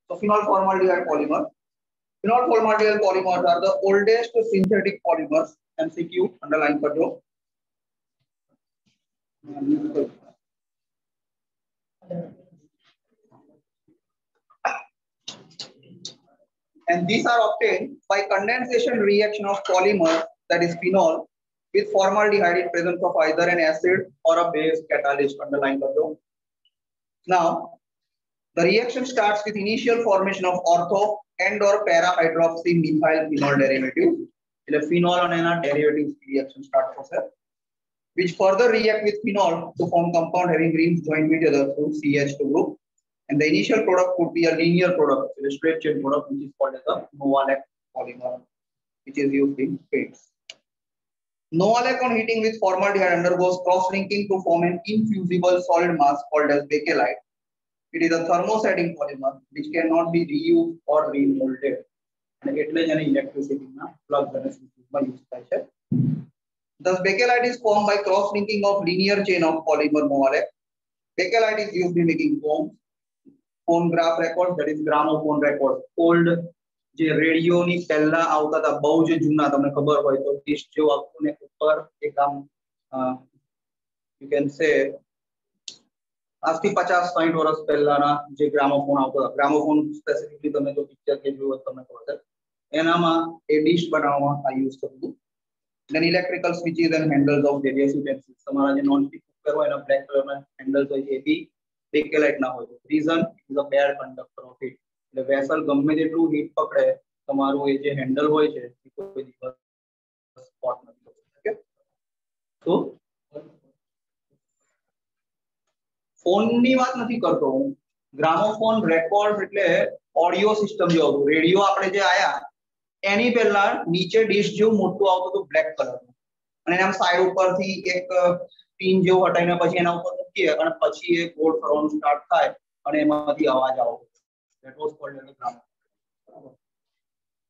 So phenol formaldehyde polymer. Phenol formaldehyde polymers are the oldest synthetic polymers. MCQ underline कर दो. And these are obtained by condensation reaction of polymer, that is phenol, with formaldehyde in presence of either an acid or a base catalyst. Underline कर दो. Now, the reaction starts with initial formation of ortho and or para hydroxy methyl phenol derivative. The phenol and a derivatives reaction start process, which further react with phenol to form compound having rings joined together through CH2 group. And the initial product could be a linear product, a straight chain product, which is called as a Novalec polymer, which is used in paints. Novalec on heating with formaldehyde undergoes cross-linking to form an infusible solid mass called as bakelite. It is a thermosetting polymer which cannot be reused or remolded. And એટલે જ એને ઇલેક્ટ્રિસિટીના plug અને સ્વિચમાં use થાય છે. Thus, bakelite is formed by cross-linking of linear chain of polymer Novalec. Bakelite is used in making foams, phonograph records, that is gramophone records. Old જે રેડિયોની પહેલા આવતા હતા બહુ જ જૂના તમને ખબર હોય તો ડિસ્ક જેવું આવતું ને ઉપર એક આમ you can say આજથી 50-60 વર્ષ પહેલાના જે ગ્રામોફોન આવતો હતા. ગ્રામોફોન સ્પેસિફિકલી તમે જો પિક્ચર કે જોયું તમને ખબર છે એનામાં એ ડિશ બનાવવામાં આ યુઝ થતું. Then electrical switches and handles of various utensils. તમારા જે નોન સ્ટિક કુકર હોય એના બ્લેક કલરના હેન્ડલ્સ હોય છે એ બી બેકેલાઇટ ના હોય. Reason is a bad conductor of heat. એટલે વેસલ ગમે તેટલું હીટ પકડે તમારું એ જે હેન્ડલ હોય છે એ કોઈ દિવસ સ્પોટ નથી થતું. ઓકે, તો ફોનની વાત નથી કરતો હું. ગ્રામોફોન રેકોર્ડ એટલે ઓડિયો સિસ્ટમ જેવું હતું. રેડિયો આપણે જે આયા એની પહેલા નીચે ડિશ જેવું મોટું આવતું હતું બ્લેક કલરનું અને એના સાઈડ ઉપરથી એક પિન જેવું હટાઈને પછી એના ઉપર મૂકીએ અને પછી એ ગોળ ફરવાનું સ્ટાર્ટ થાય અને એમાંથી અવાજ આવતો. That was called as a gramophone.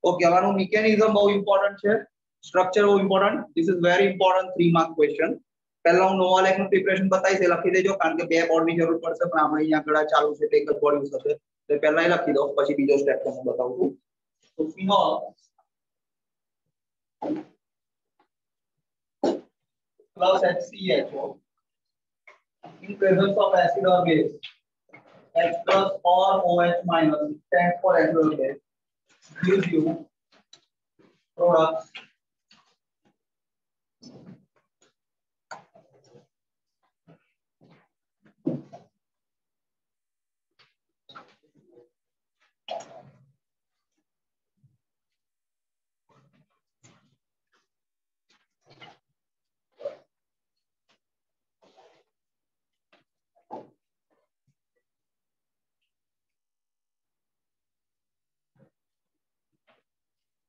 Okay, આનું મિકેનિઝમ બહુ ઇમ્પોર્ટન્ટ છે, સ્ટ્રક્ચર બહુ important. This is very important 3 mark question. પહેલા હું નોવાલેક નું પ્રિપરેશન બતાવીશ એ લખી દેજો કારણ કે બે બોર્ડની જરૂર પડશે પણ આપણે અહીંયા આગળ ચાલુ છે એટલે એક જ બોર્ડ યુઝ થશે એટલે પહેલા એ લખી દો પછી બીજો સ્ટેપ તમને બતાવું છું. તો phenol plus HCHO in presence of acid or base, H plus or OH minus stands for acid or base, gives you products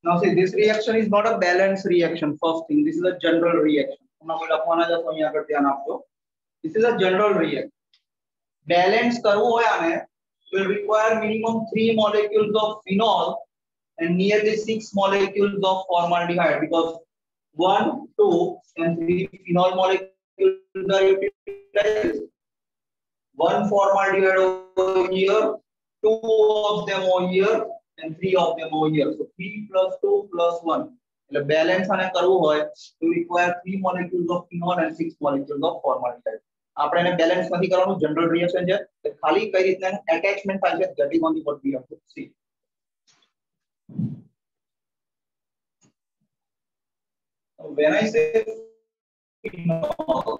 Now see, this reaction is not a balanced reaction. First thing, this is a general reaction. This is a general reaction. Balance કરવું હોય આને will require minimum 3 molecules of phenol and nearly 6 molecules of formaldehyde because 1, 2 and 3 phenol molecules are utilized. 1 formaldehyde over here, 2 of them over here and 3 of them over here. So 3 plus 2 plus 1. એટલે balance આને કરવું હોય to require 3 molecules of phenol and 6 molecules of formaldehyde. આપણે એને balance નથી કરવાનું, general reaction છે એટલે ખાલી કઈ રીતના એટેચમેન્ટ થાય છે that is only what we have to see. When I say phenol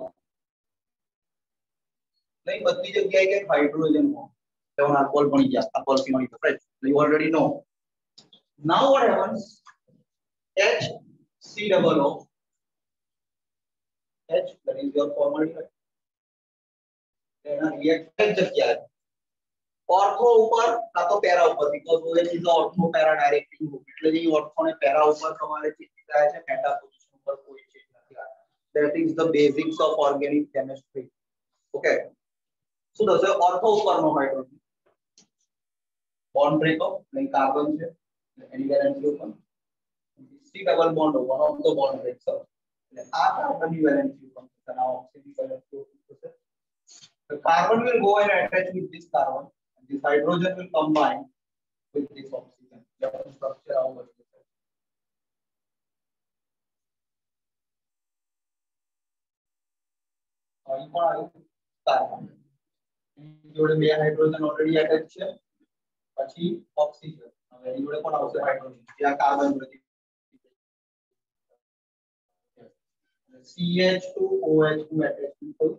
नहीं बदली जगह है हाइड्रोजन हो तो अल्कोहल बन गया alcohol phenol right you already know. Now what happens, HCOO H that is your formaldehyde then react जगह है ऑर्थो ऊपर ना तो पैरा ऊपर because वो है चीज ऑर्थो पैरा डायरेक्टली हो એટલે જે ऑर्थो ने पैरा ऊपर તમારે ચીજ થાય છે મેટા પોઝિશન ઉપર કોઈ ચેન્જ નથી આ. That is the basics of organic chemistry. Okay. So does ortho ઉપરનો hydrogen bond breakup like carbon છે any valence ઉપર C double bond one of the bond breaks up એટલે આ કાર્બન ની valence ઉપર તણાવ ઓક્સિજન valence ઉપર The carbon will go and attach with this carbon, and this hydrogen will combine with this oxygen. Structure out. Carbon. જોડે બે hydrogen already attach છે, પછી ઓક્સિજન. હવે એની જોડે કોણ આવશે? હાઇડ્રોજન. ત્યાં કાર્બન જોડે CH2OH2 એટેચમેન્ટ થયું.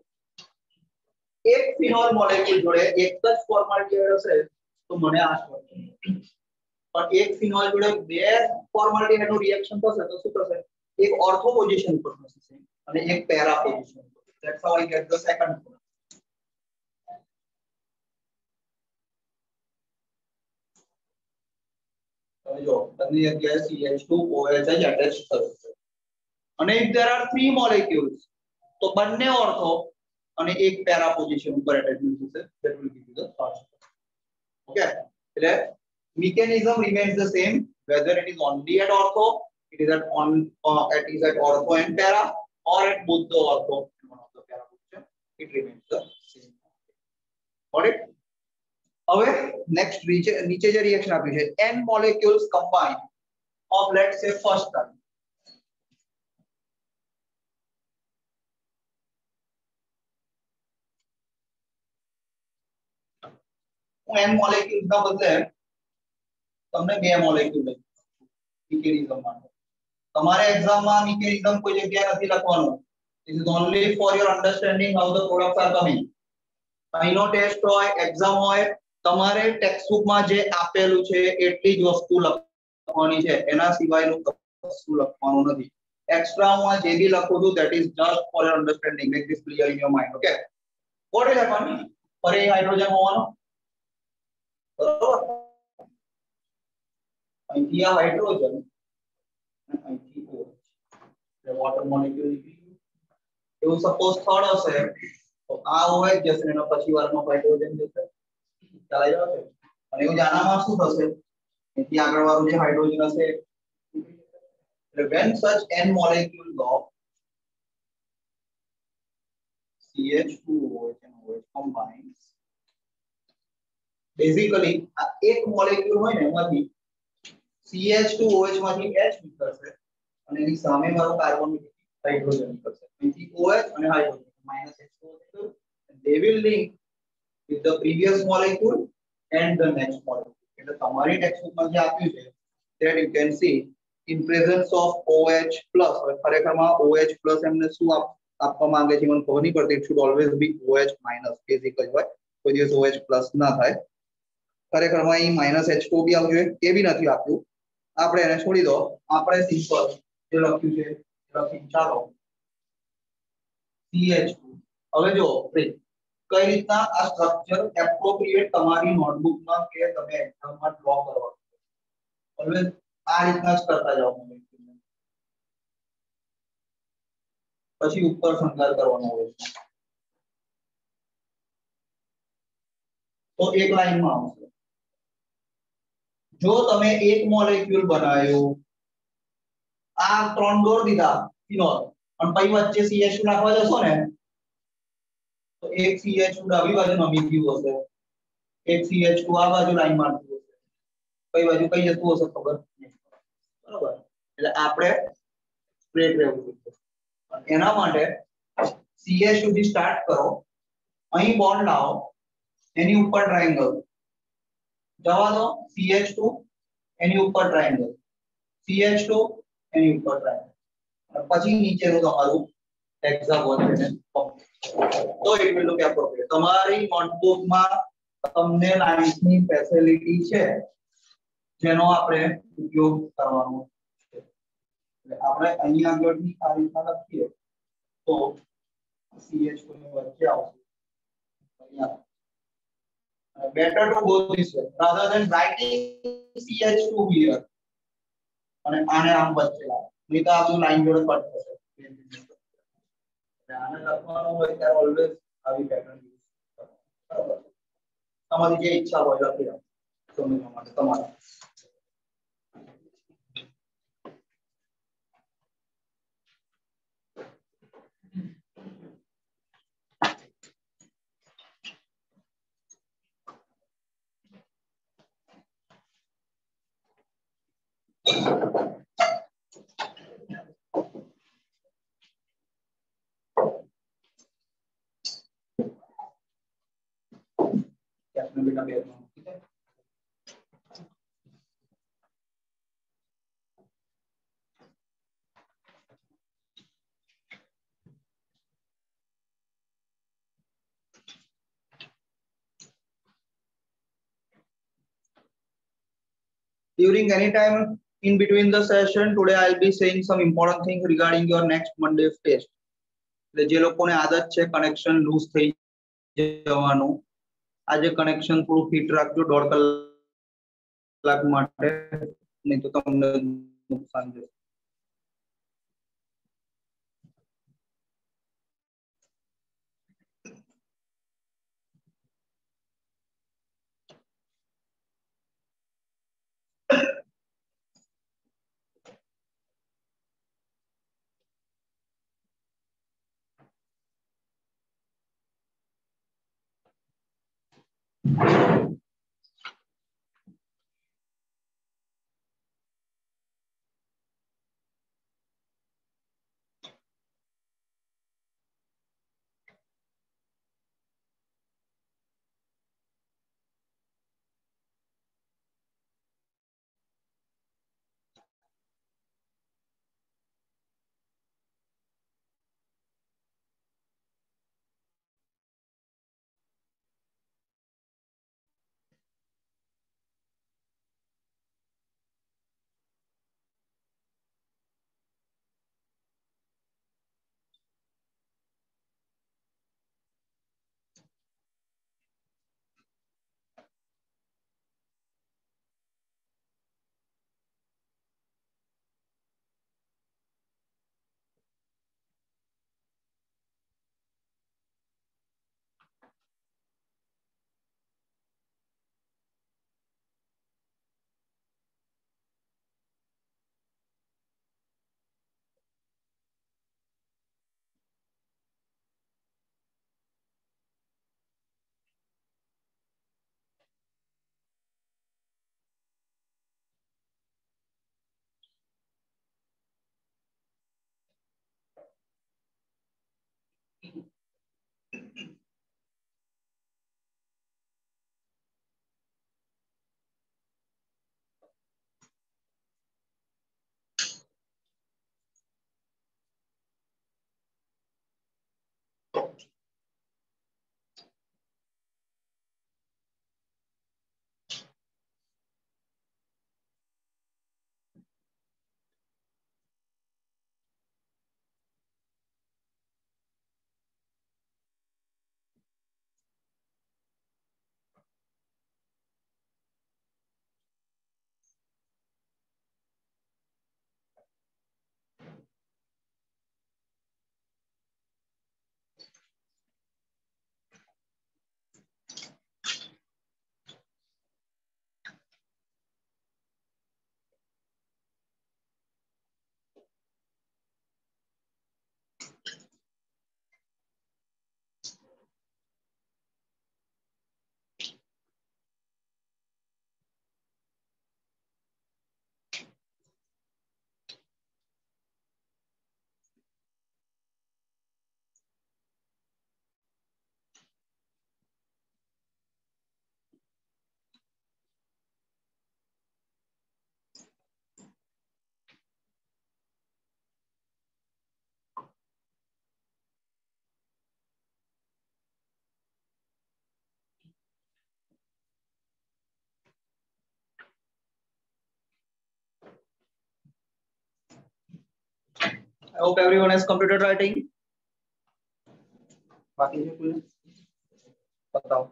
એક ફિનોલ મોલેક્યુલ જોડે એક જ ફોર્માલિટી હશે તો મને આ પણ એક ફિનોલ જોડે બે ફોર્માલિટી નું રિએક્શન થશે તો શું થશે? એક ઓર્થો પોઝિશન પર થશે અને એક પેરા પોઝિશન પર. That's how I get the second one. જો બંને જગ્યાએ CH2OH અટેચ થયું છે. અને if there are three molecules તો બંને ઓર્થો અને એક પેરા પોઝિશન ઉપર અટેચમેન્ટ થશે. That will give you the short. Okay, એટલે mechanism remains the same whether it is only at ortho, it is at ortho and para, or at both the ortho and one of the para position, it remains the same. Got it? હવે next નીચે જે reaction આપ્યું છે, n molecules combine of let's say first term. હું n molecules ના બદલે તમને બે મોલેક્યુલ મિકેનિઝમ માટે. તમારે એક્ઝામમાં મિકેનિઝમ કોઈ જગ્યાએ નથી લખવાનું. This is only for your understanding how the products are coming. અહીંનો ટેસ્ટ હોય, એક્ઝામ હોય, તમારે ટેક્સ્ટબુક માં જે આપેલું છે એટલી જ વસ્તુ લખવાની છે, એના સિવાયનું કશું લખવાનું નથી. એક્સ્ટ્રા હું જે બી લખું છું that is just for your understanding. Make this clear in your mind. Okay, what will happen? પર એ હાઇડ્રોજન હોવાનો, બરોબર? અહીંથી આ હાઇડ્રોજન અને અહીંથી OH, એટલે વોટર મોલેક્યુલ નીકળી ગયું. એવું સપોઝ થર્ડ હશે તો આ OH જશે એનો પછી વારમાં હાઇડ્રોજન જશે. ચાલી જશે. અને એવું જાણવામાં શું થશે? અહીંથી આગળ વાળું જે હાઇડ્રોજન હશે એટલે when such n molecules of CH2OH and OH combines, basically આ એક મોલેક્યુલ હોય ને એમાંથી CH2OH માંથી H નીકળશે અને એની સામે વાળો કાર્બન હાઇડ્રોજન નીકળશે. અહીંથી OH અને hydrogen -H2O, and they will link with the previous molecule and the next molecule. એટલે તમારી ટેક્સ્ટબુકમાં જે આપ્યું છે that you can see in presence of OH plus. હવે ખરેખરમાં OH plus એમને શું આપવા માંગે છે મને ખબર નહીં પડતી. It should always be OH minus basic જ હોય, કોઈ દિવસ OH plus ના થાય. ખરેખરમાં અહીં -H2O બી આવવું જોઈએ, એ બી નથી આપ્યું. આપણે એને છોડી દો. આપણે સિમ્પલ જે લખ્યું છે લખી ચાલો CH2. હવે જો કઈ રીતના આ સ્ટ્રક્ચર એપ્રોપ્રિએટ તમારી નોટબુકમાં કે તમે એક્ઝામમાં ડ્રો કરવાનું. ઓલવેઝ આ રીતના જ કરતા જાઓ. પછી ઉપર શણગાર કરવાનો હોય તો એક લાઈનમાં આવશે. જો તમે એક મોલેક્યુલ બનાવ્યું, આ ત્રણ દોર દીધા ફિનોલ, અને પછી વચ્ચે CH2 નાખવા જશો ને તો એક CH2 ડાબી બાજુ નમી ગયું હશે, એક CH2 આ બાજુ લાઈન મારતું હશે, કઈ બાજુ કઈ જતું હશે ખબર નહીં. બરોબર? એટલે આપણે સ્ટ્રેટ રહેવું જોઈએ. એના માટે CH2 થી સ્ટાર્ટ કરો, અહીં બોન્ડ લાવો, એની ઉપર ટ્રાયેંગલ જવા દો, CH2 એની ઉપર ટ્રાયેંગલ, CH2 એની ઉપર ટ્રાયેંગલ, અને પછી નીચેનું તમારું હેક્સાગોન છે તો ઇટ વિલ લુક એપ્રોપ્રિએટ. તમારી નોટબુકમાં તમને લાઇન્સની ફેસિલિટી છે જેનો આપણે ઉપયોગ કરવાનો છે. એટલે આપણે અહીં આગળની આ રીતના લખીએ તો CH2 ની વચ્ચે આવશે અહીંયા. Better to go this way rather than writing CH2 here અને આને આમ વચ્ચે લાવો, નહીં તો આ બધું લાઈન જોડે કટ થશે. આને લખવાનું હોય ત્યારે ઓલવેઝ આવી પેટર્ન યુઝ કરો. બરાબર? તમારી જે ઈચ્છા હોય લખી રાખો સમજવા માટે તમારે. During any time in between the session, today I'll be saying some important things regarding your next Monday's test. જે લોકોને આદત છે કનેક્શન લૂઝ થઈ જવાનું, આજે કનેક્શન થોડું ફિટ રાખજો 1.5 કલાક માટે, નહીં તો તમને નુકસાન જશે. I hope everyone has completed writing. बाकी है कोई? बताओ.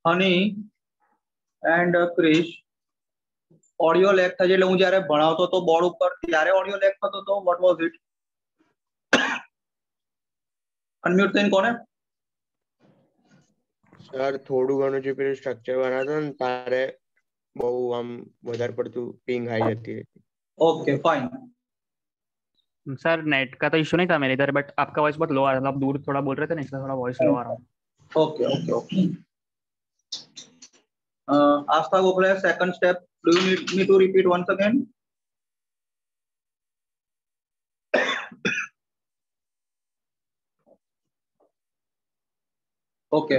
હની એન્ડ ક્રિશ ઓડિયો લેગ થાય એટલે હું જ્યારે ભણાવતો તો બોર્ડ ઉપર ત્યારે ઓડિયો લેગ થતો તો વોટ વોઝ ઇટ? અનમ્યુટ થઈને કોને? સર થોડું ઘણું જે પેલું સ્ટ્રક્ચર બનાવતો ને તારે બહુ આમ વધારે પડતું પિંગ હાઈ જતી હતી. Okay fine. सर नेट का तो इशू नहीं था मेरे इधर, बट आपका वॉइस बहुत लो आ रहा था, आप दूर थोड़ा बोल रहे थे ना, इसलिए थोड़ा वॉइस लो आ रहा है. Okay okay okay. Asta Gopal, second step. Do you need me to repeat once again? Okay.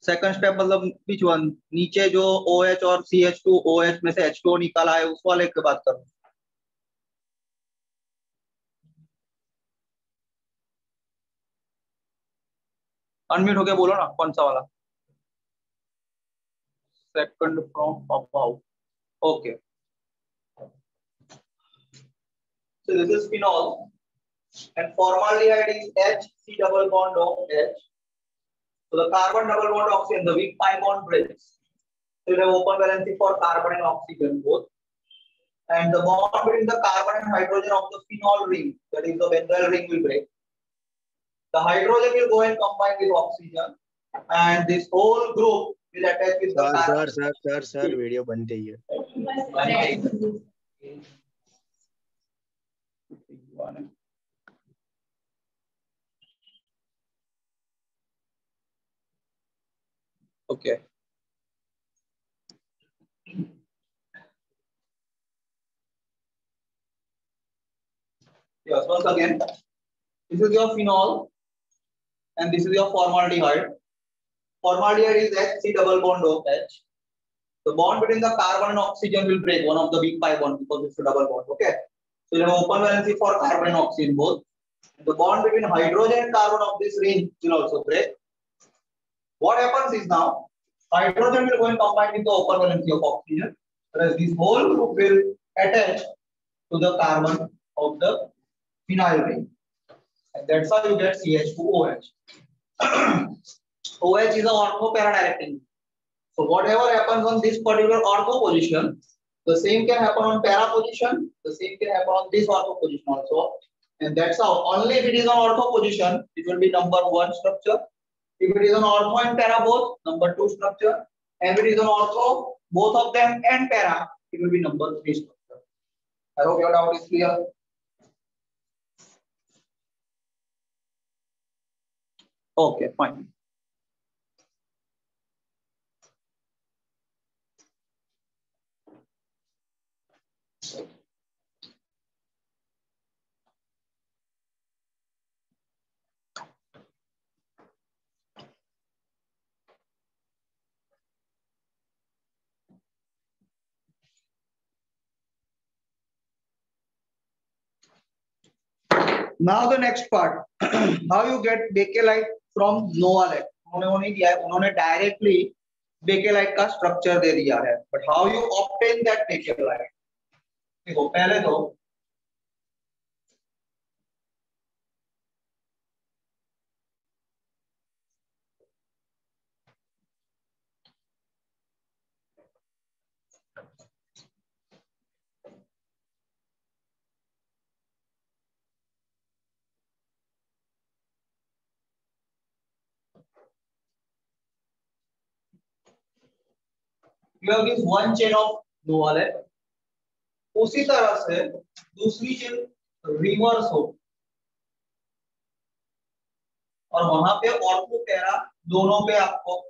Second step मतलब which one? नीचे जो OH और CH2 OH में से H2O निकाला है उस वाले की बात करो. अनम्यूट होके बोलो ना कौन सा वाला. Second from about. Okay. So this is phenol and formaldehyde is HC double bond of H. So the carbon double bond oxygen, the weak pi bond breaks. So you have open valency for carbon and oxygen both. And the bond between the carbon and hydrogen of the phenol ring, that is the benzyl ring, will break. The hydrogen will go and combine with oxygen, and this whole group will attach with the carbon. Sir video बंद થઈ ગયો. Okay. Yes, once again, this is your phenol and this is your formaldehyde. Formaldehyde is HC double bond OH. The bond between the carbon and oxygen will break, one of the weak pi bond, because it's a double bond. Okay. So you have open valency for carbon and oxygen both. The bond between hydrogen and carbon of this ring will also break. What happens is now hydrogen will go and combine with the open valency of oxygen, whereas this whole group will attach to the carbon of the phenyl ring, and that's how you get CH2OH. OH is an ortho para directing. So whatever happens on this particular ortho position, the same can happen on para position, the same can happen on this ortho position also. And that's how, only if it is on ortho position, it will be number 1 structure. If it is on ortho and para both, number 2 structure. And if it is on ortho, both of them and para, it will be number 3 structure. I hope your doubt is clear. Okay, fine. Now the next part, how you get bakelite from Novalet. उन्होंने directly bakelite का structure दे दिया है, but how you obtain that bakelite? देखो पहले तो you have this one chain of Novalet, उसी तरह से दूसरी चेन रिवर्स हो और वहां पे ऑर्थो पैरा दोनों पे आपको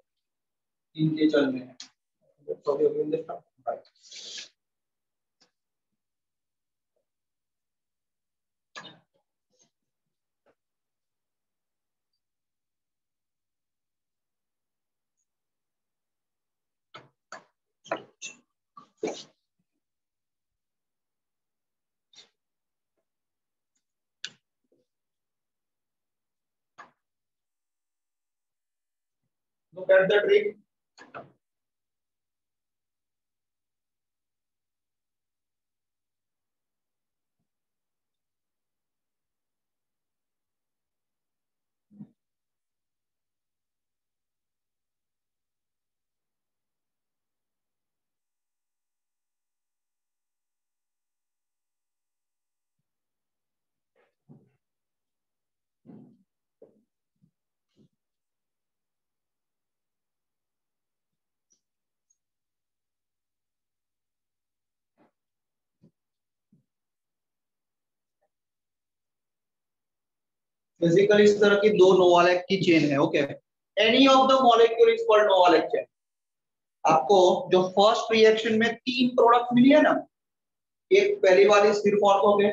इनके चलने हैं. Look at the trick. Basically इस तरह की दो नोवालेक की चेन है। Okay, any of the molecule is called novolac chain. आपको जो फर्स्ट रिएक्शन में 3 प्रोडक्ट मिली है ना, एक पहली वाली सिर्फ ऑर्थो पे,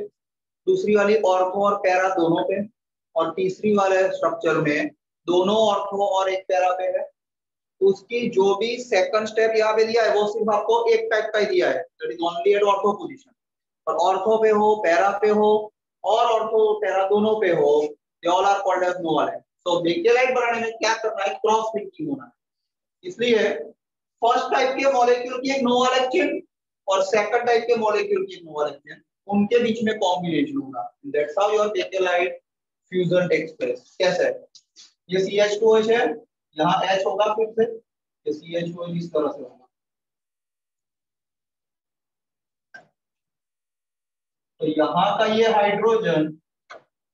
दूसरी वाली ऑर्थो और पैरा दोनों पे, और तीसरी वाले स्ट्रक्चर में दोनों ऑर्थो और एक पैरा पे है। उसकी जो भी सेकंड स्टेप यहाँ पे दिया है वो सिर्फ आपको एक टाइप का ही दिया है, that is only at ortho position. और ऑर्थो पे हो, पैरा पे हो, और ऑर्थो पैरा दोनों पे हो, they all are called as novolac. So Bakelite बनाने में क्या करना है, क्रॉस लिंकिंग होना है। इसलिए फर्स्ट टाइप के मॉलिक्यूल की एक नोवालेक चेन और सेकंड टाइप के मॉलिक्यूल की एक नोवालेक चेन, उनके बीच में कॉम्बिनेशन होगा। That's how your Bakelite fusion takes place. कैसे? ये CH2H है, यहाँ H होगा, फिर से ये CH2H इस तरह से होगा। तो यहाँ का ये हाइड्रोजन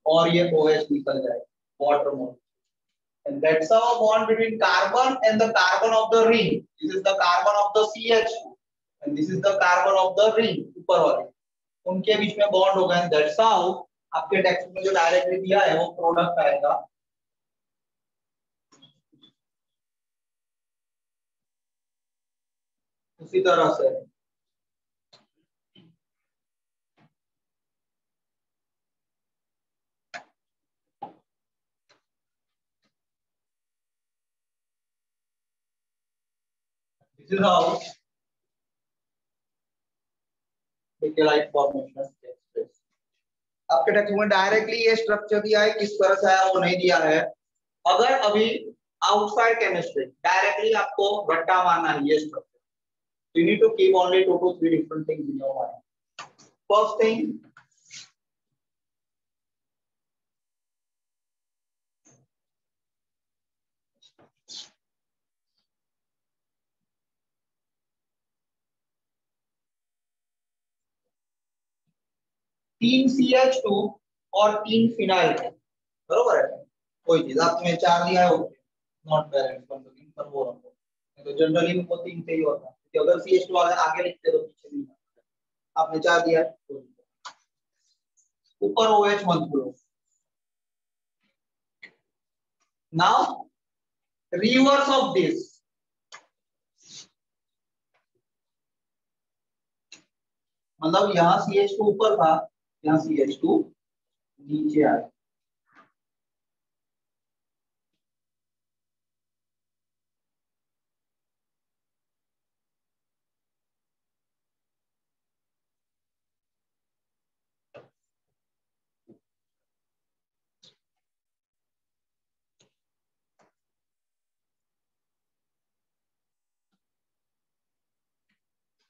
और ये OH निकल जाएगा, water mole. And that's how a bond between carbon and the carbon of the ring. This is the carbon of the CH2 and this is the carbon of the ring, ऊपर वाले, उनके बीच में bond होगा। And that's how आपके text में जो directly दिया है वो प्रोडक्ट आएगा। उसी तरह से this is how bakelite formation takes place। आपके टेक्स्ट में डायरेक्टली ये स्ट्रक्चर दिया है, किस तरह से आया वो नहीं दिया है। अगर अभी आउटसाइड केमिस्ट्री डायरेक्टली आपको रट्टा मारना है ये structure, you need to keep only 2 to 3 different things in your mind. First thing, तीन CH2 और 3 फिनाइल है, बरोबर है। कोई चीज आपने 4 दिया है, नॉट बैलेंस पर वो रखो, तो जनरली उनको 3 से ही होता है, कि अगर CH2 वाले आगे लिखते तो पीछे नहीं आता। आपने 4 दिया है, ऊपर OH मत भूलो। नाउ रिवर्स ऑफ दिस, मतलब यहाँ CH2 ऊपर था, यहाँ CH2 नीचे आया।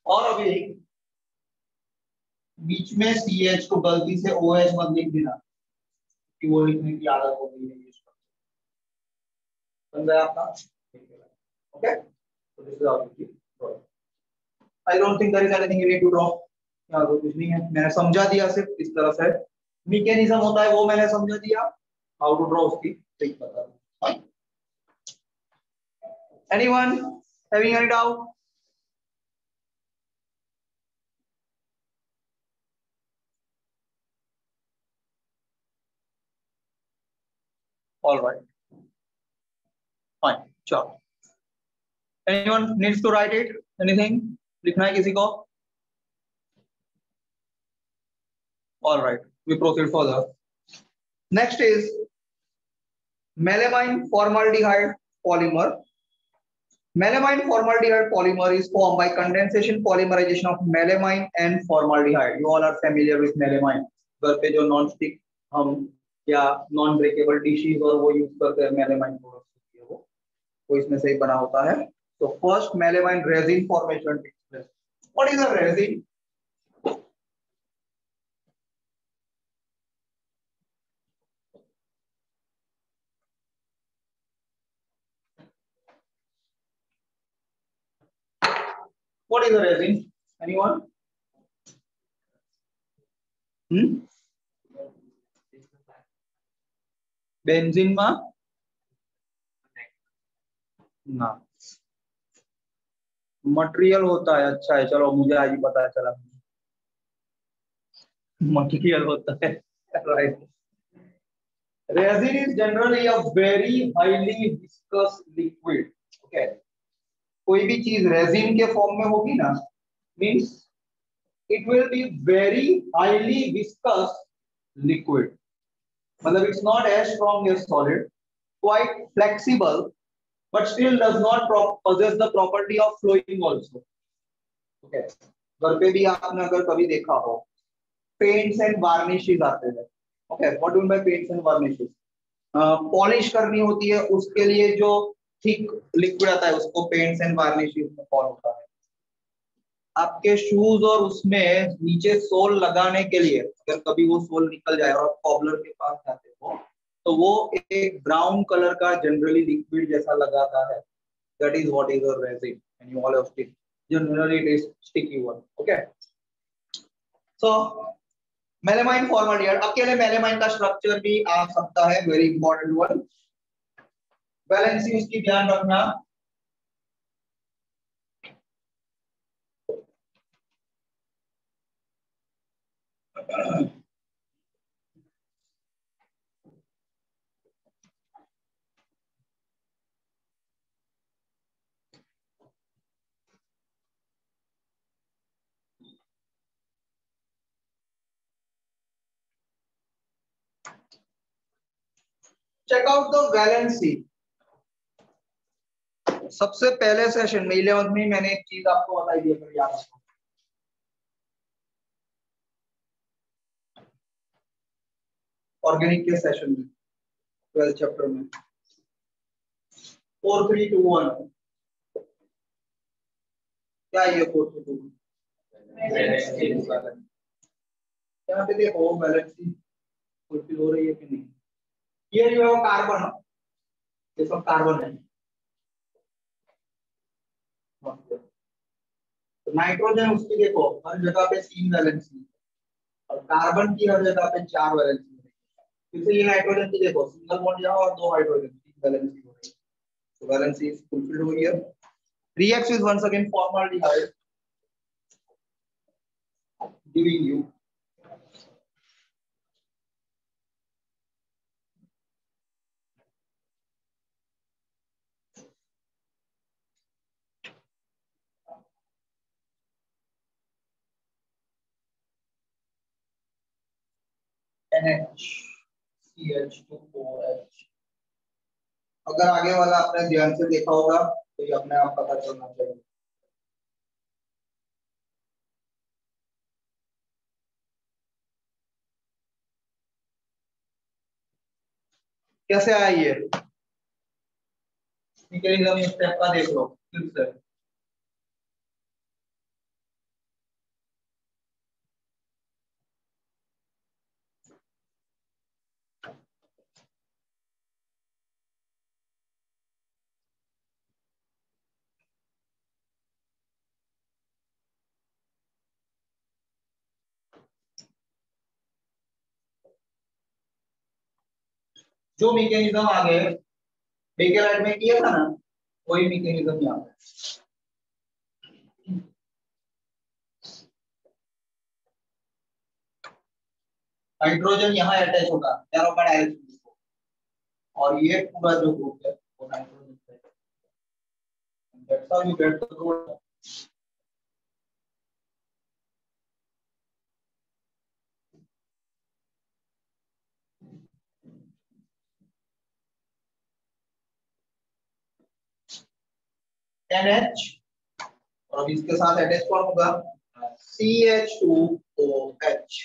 और अभी बीच में CH2 गलती से OH मत लिख देना, कि वो लिखने की आदत हो गई है ये बन गया आपका। Okay, so this is how you draw. I don't think there is anything you need to draw. क्या तो कुछ नहीं है, मैंने समझा दिया, सिर्फ इस तरह से मैकेनिज्म होता है वो मैंने समझा दिया, हाउ टू ड्रॉ उसकी ट्रिक बता दूं। Anyone having any doubt? All right, fine, चलो। Anyone needs to write it? Anything लिखना है किसी को? All right, we proceed further. Next is melamine formaldehyde polymer. Melamine formaldehyde polymer is formed by condensation polymerization of melamine and formaldehyde. You all are familiar with melamine. घर पे जो non stick हम या non breakable dishes और वो use करते हैं, melamine products वो इसमें से ही बना होता है। तो first melamine resin formation takes place. What is a resin? What is a resin? Anyone? Benzene में ना मटेरियल होता है। अच्छा है, चलो मुझे आज ही पता चला, मटेरियल होता है, right. Resin is generally a very highly viscous liquid. Okay. कोई भी चीज रेजिन के फॉर्म में होगी ना, means it will be very highly viscous liquid. मतलब it's not as strong as solid, quite flexible, but still does not possess the property of flowing also. Okay. घर पे भी आपने अगर कभी देखा हो, पेंट्स एंड वार्निशेस आते हैं. Okay, what do mean by paints and varnishes? Polish करनी होती है, उसके लिए जो थिक लिक्विड आता है उसको पेंट्स एंड वार्निशेस में कॉल होता है. आपके शूज और उसमें नीचे सोल लगाने के लिए अगर कभी वो सोल निकल जाए और आप कॉबलर के पास जाते हो तो वो एक ब्राउन कलर का जनरली लिक्विड जैसा लगाता है. That is what is a resin and you all have stick. Generally it is sticky one. Okay, so melamine formaldehyde. अकेले मेलेमाइन का स्ट्रक्चर भी आ सकता है, वेरी इंपॉर्टेंट वन. वैलेंसी उसकी ध्यान रखना. Check out the valency. सबसे पहले सेशन में 11th में मैंने एक चीज आपको बताई थी, अगर याद रखो. ऑर्गेनिक के सेशन में 12th चैप्टर में 4321 क्या ये 4321 यहाँ पे देखो वैलेंसी फुलफिल हो रही है कि नहीं. ये जो है कार्बन, ये सब कार्बन है. तो नाइट्रोजन उसकी देखो हर जगह पे 3 वैलेंसी और कार्बन की हर जगह पे 4 वैलेंसी है. इसलिए नाइट्रोजन की देखो सिंगल बॉन्ड यहाँ और 2 हाइड्रोजन, 3 वैलेंसी हो रही है. So valency is fulfilled over here. Reacts is once again formaldehyde, giving you NH CH2OH. अगर आगे वाला आपने ध्यान से देखा होगा तो ये अपने आप पता चलना चाहिए. कैसे आया ये मैकेनिज्म, स्टेप का देख लो फिर से. जो मैकेनिज्म आगे बेकेलाइट में किया था ना, वही मैकेनिज्म यहाँ पे. हाइड्रोजन यहाँ अटैच होगा एरो का डायरेक्शन, और ये पूरा जो ग्रुप है वो नाइट्रोजन से. That's how you get the road. NH और अब इसके साथ अटैच कौन होगा? CH2OH.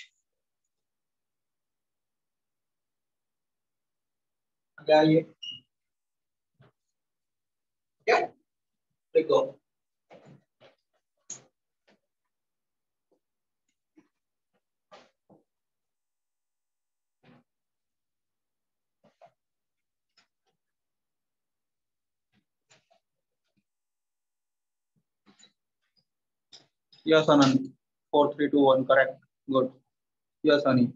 क्या ये क्या देखो yes Anand, 4321 correct, good. Yes Ani.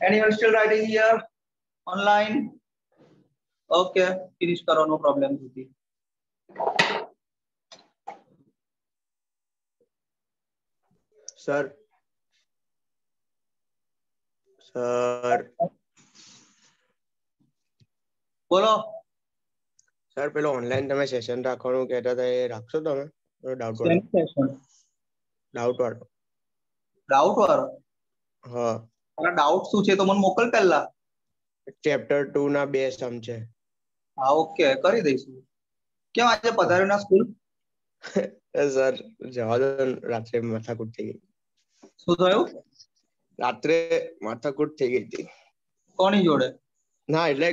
Anyone still writing here online? Okay, finish karo, no problem. Sir. બોલો સર પેલો ઓનલાઈન તમે સેશન રાખવાનું કહેતા હતા એ રાખશો તમે ડાઉટ વાળો હા ડાઉટ શું છે તો મને મોકલ પહેલા ચેપ્ટર 2 ના 2 સમ છે હા ઓકે કરી દઈશું કેમ આજે પધાર્યો ના સ્કૂલ સર જવા દો રાત્રે માથાકૂટ થઈ ગઈ શું થયું રાત્રે માથાકૂટ થઈ ગઈ હતી કોની જોડે ના એટલે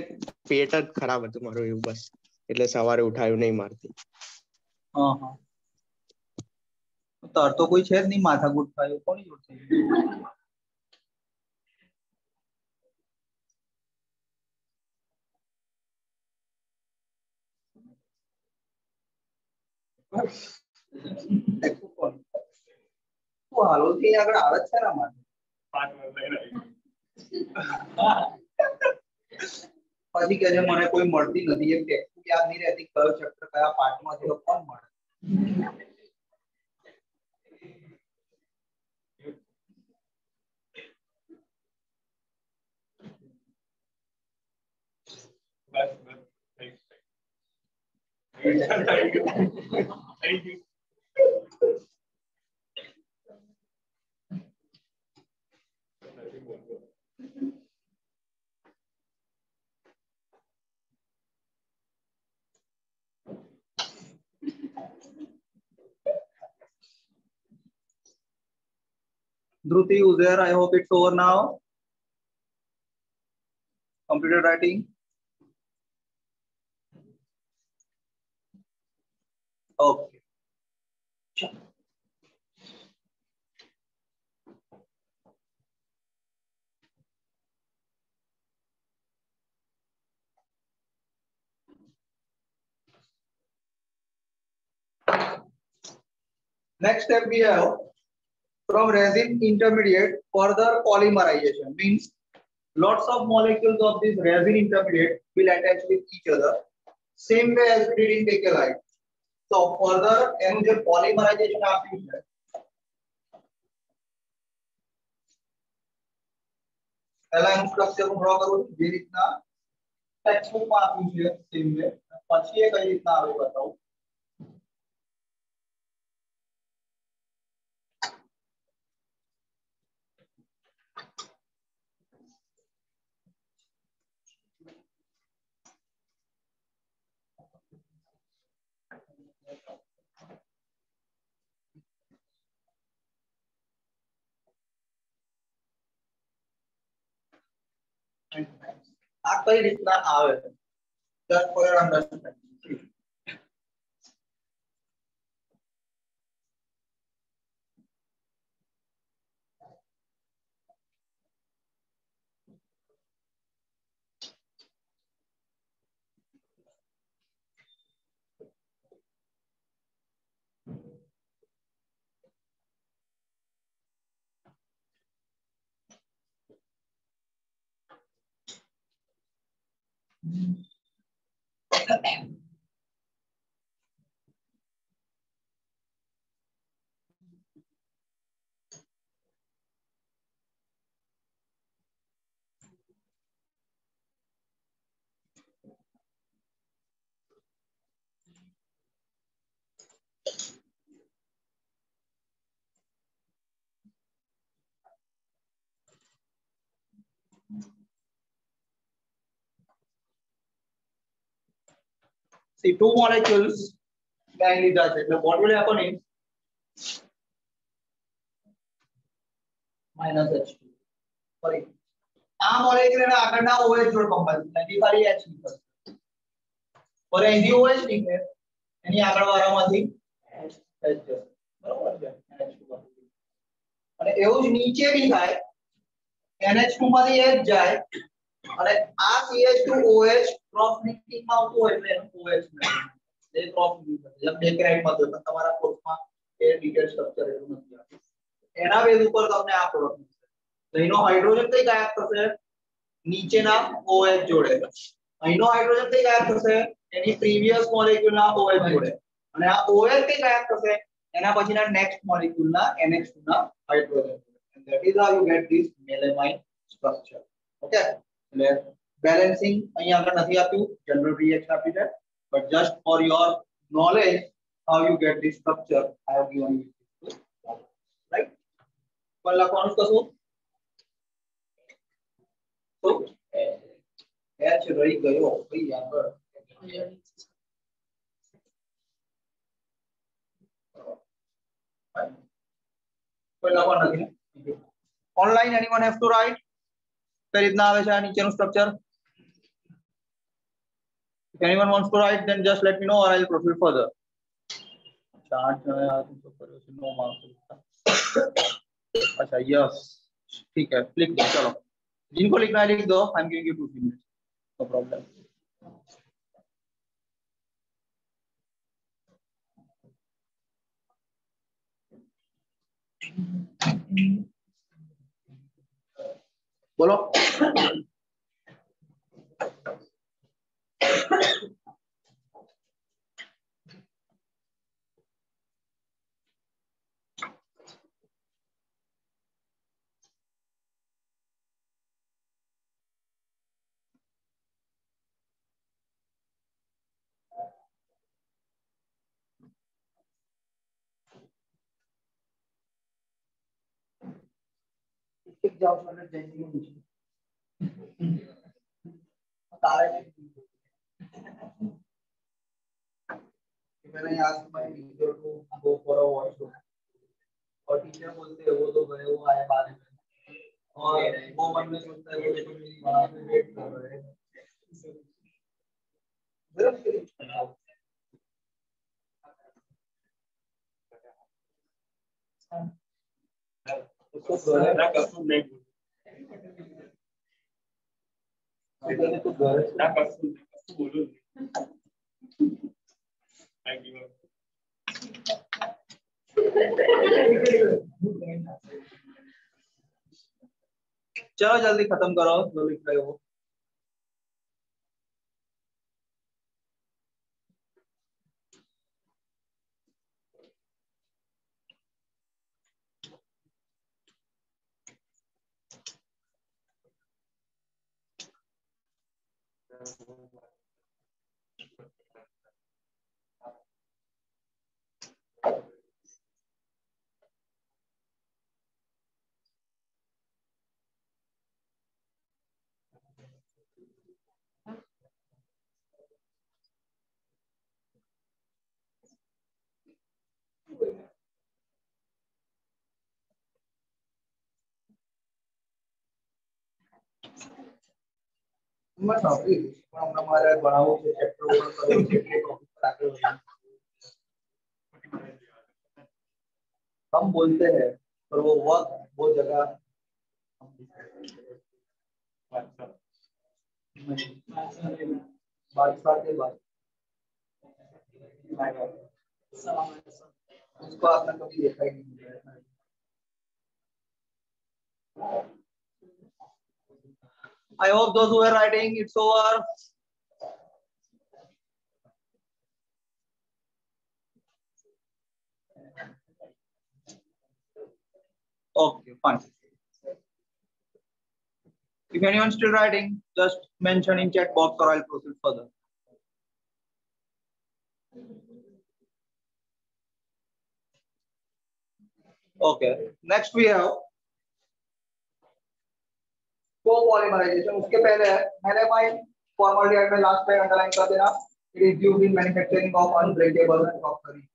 પેટ જ ખરાબ હતું મારું એવું બસ એટલે સવારે ઉઠાયું નહીં મારથી હા હા તાર તો કોઈ છે જ નહીં માથાકૂટ થાય કોની જોડે હાલો થી આગળ આવે છે ને અમારે પછી કે મને કોઈ મળતી નથી એક ટેક્સ્ટ યાદ નહીં રહેતી કયો ચેપ્ટર કયા પાર્ટમાં છે કોણ મળે Thank you. Dhruti, Uzair, I hope it's over now. Completed writing. Okay. Next step we have from resin intermediate further polymerization means lots of molecules of this resin intermediate will attach with each other same way as we did in bakelite. So further એનું જે polymerization આપ્યું છે પહેલા એનું structure હું draw કરું છું જે રીતના ટેક્સ્ટબુક માં આપ્યું છે સેમ વે પછી એ કઈ રીતના આવે બતાવું આ કઈ રીતના આવે just for your understanding see two molecules mainly does it. What will happen is minus H2. Sorry. આ મોલેક્યુલ ના આગળના OH જોડ કમ્બાઈન થાય એટલે ખાલી H નીકળશે. પર અહીંથી OH નીકળે એની આગળ વાળામાંથી H જશે. બરાબર છે NH2 અને એવું જ નીચે બી થાય NH2 માંથી H જાય અને આ CH2OH ક્રોસ લિંકિંગ માં આવતું હોય એટલે એનું OH મળે. એ ક્રોસ લિંકિંગ છે. જેમ બેકરાઇટ માં તો તમારા કોર્સમાં એ ડિટેલ સ્ટ્રક્ચર એટલું નથી આવતું. એના બેઝ ઉપર તમને આ પ્રોડક્ટ મળશે. તો એનો હાઇડ્રોજન કઈ ગાયબ થશે નીચેના OH જોડે. અહીંનો હાઇડ્રોજન કઈ ગાયબ થશે એની પ્રીવિયસ મોલેક્યુલ ના OH જોડે અને આ OH કઈ ગાયબ થશે એના પછીના નેક્સ્ટ મોલેક્યુલ ના NH2 ના hydrogen. And that is how you get this melamine structure. Okay, એટલે બેલેન્સિંગ અહીંયા આગળ નથી આપ્યું, જનરલ રિએક્શન આપી છે, but just for your knowledge how you get this structure I have given you, right? પણ લખવાનું કશું તો H રહી ગયો ભાઈ આગળ. કોઈ લખવાનું નથી ને online anyone have to write કઈ રીતના આવે છે આ નીચેનું structure. If anyone wants to write then just let me know or I'll proceed further. Chart जो है आप तो करो से 9 मार्क्स. अच्छा यस ठीक है लिख दो चलो. जिनको लिखना है लिख दो. I am giving you 2 minutes. No problem. बोलो. जाओ मैंने जैसी मुझे तारे मैंने आज मैं टीचर को गो फॉर अ वॉइस और टीचर बोलते हैं वो तो गए वो आए बाद में और वो मन में सोचता है वो देखो मेरी बात में वेट कर रहे हैं. उसको ना कसम नहीं तो घर ना कसम बोलो चलो जल्दी खत्म करो जो लिख रहे हो. हम बोलते हैं पर वो वक्त वो जगह बादशाह के बाद उसको आपने कभी देखा ही नहीं. I hope those who are writing it's over. Okay, fine. If anyone still writing, just mention in chat box or I'll proceed further. Okay, next we have कोपोलिमराइजेशन. उसके पहले है मेलामाइन फॉर्मल्डिहाइड में लास्ट पे अंडरलाइन कर देना. It is used in manufacturing of unbreakable crockery.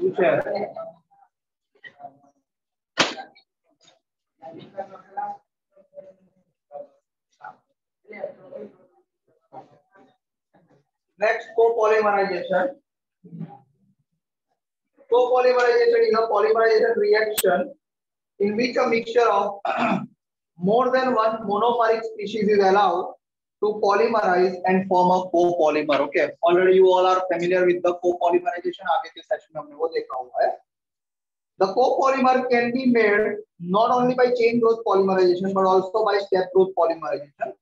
Okay. Next, copolymerization. Copolymerization is a polymerization reaction in which a mixture of more than one monomeric species is allowed to polymerize and form a copolymer. Okay, already you all are familiar with the copolymerization. आगे के session में हमने वो देखा हुआ है. The copolymer can be made not only by chain growth polymerization but also by step growth polymerization.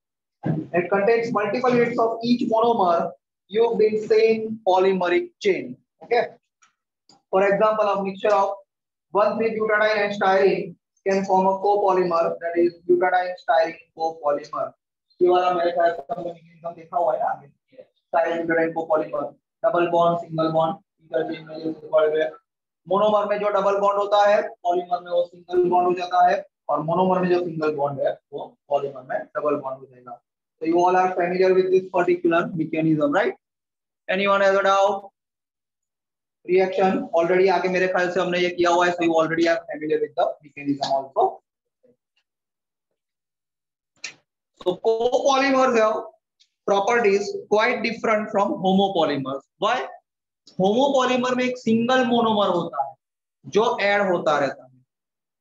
It contains multiple units of each monomer used in same polymeric chain. Okay. For example, a mixture of 1,3-butadiene and styrene can form a copolymer, that is butadiene styrene copolymer. ये वाला मेरे ख्याल से हमने mechanism देखा हुआ है ना आगे. Styrene butadiene copolymer, double bond, single bond, interchange में जैसे पढ़ गए. मोनोमर में जो डबल बॉन्ड होता है, पॉलीमर में वो सिंगल बॉन्ड हो जाता है, और मोनोमर में जो सिंगल बॉन्ड है, वो पॉलीमर में डबल बॉन्ड हो जाएगा. So you all are familiar with this particular mechanism, right? Anyone has a doubt? Reaction already आगे मेरे ख्याल से हमने ये किया हुआ है, so you already are familiar with the mechanism also. So copolymers have properties quite different from homopolymers. Why? Homopolymer में एक सिंगल मोनोमर होता है जो ऐड होता रहता है.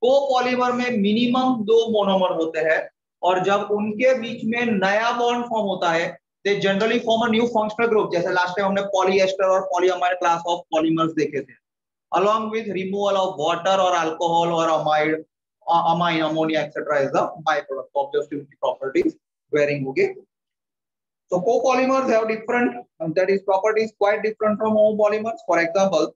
कोपॉलीमर में मिनिमम 2 मोनोमर होते हैं, और जब उनके बीच में नया बॉन्ड फॉर्म होता है, they generally form a new functional group. जैसे लास्ट टाइम हमने पॉलीएस्टर और पॉलीअमाइड क्लास ऑफ पॉलीमर्स देखे थे. Along with removal of water or alcohol or amide, amine, ammonia, etc. is the byproduct of the stability properties varying. Okay. So copolymers have different, that is, properties quite different from homopolymers. For example,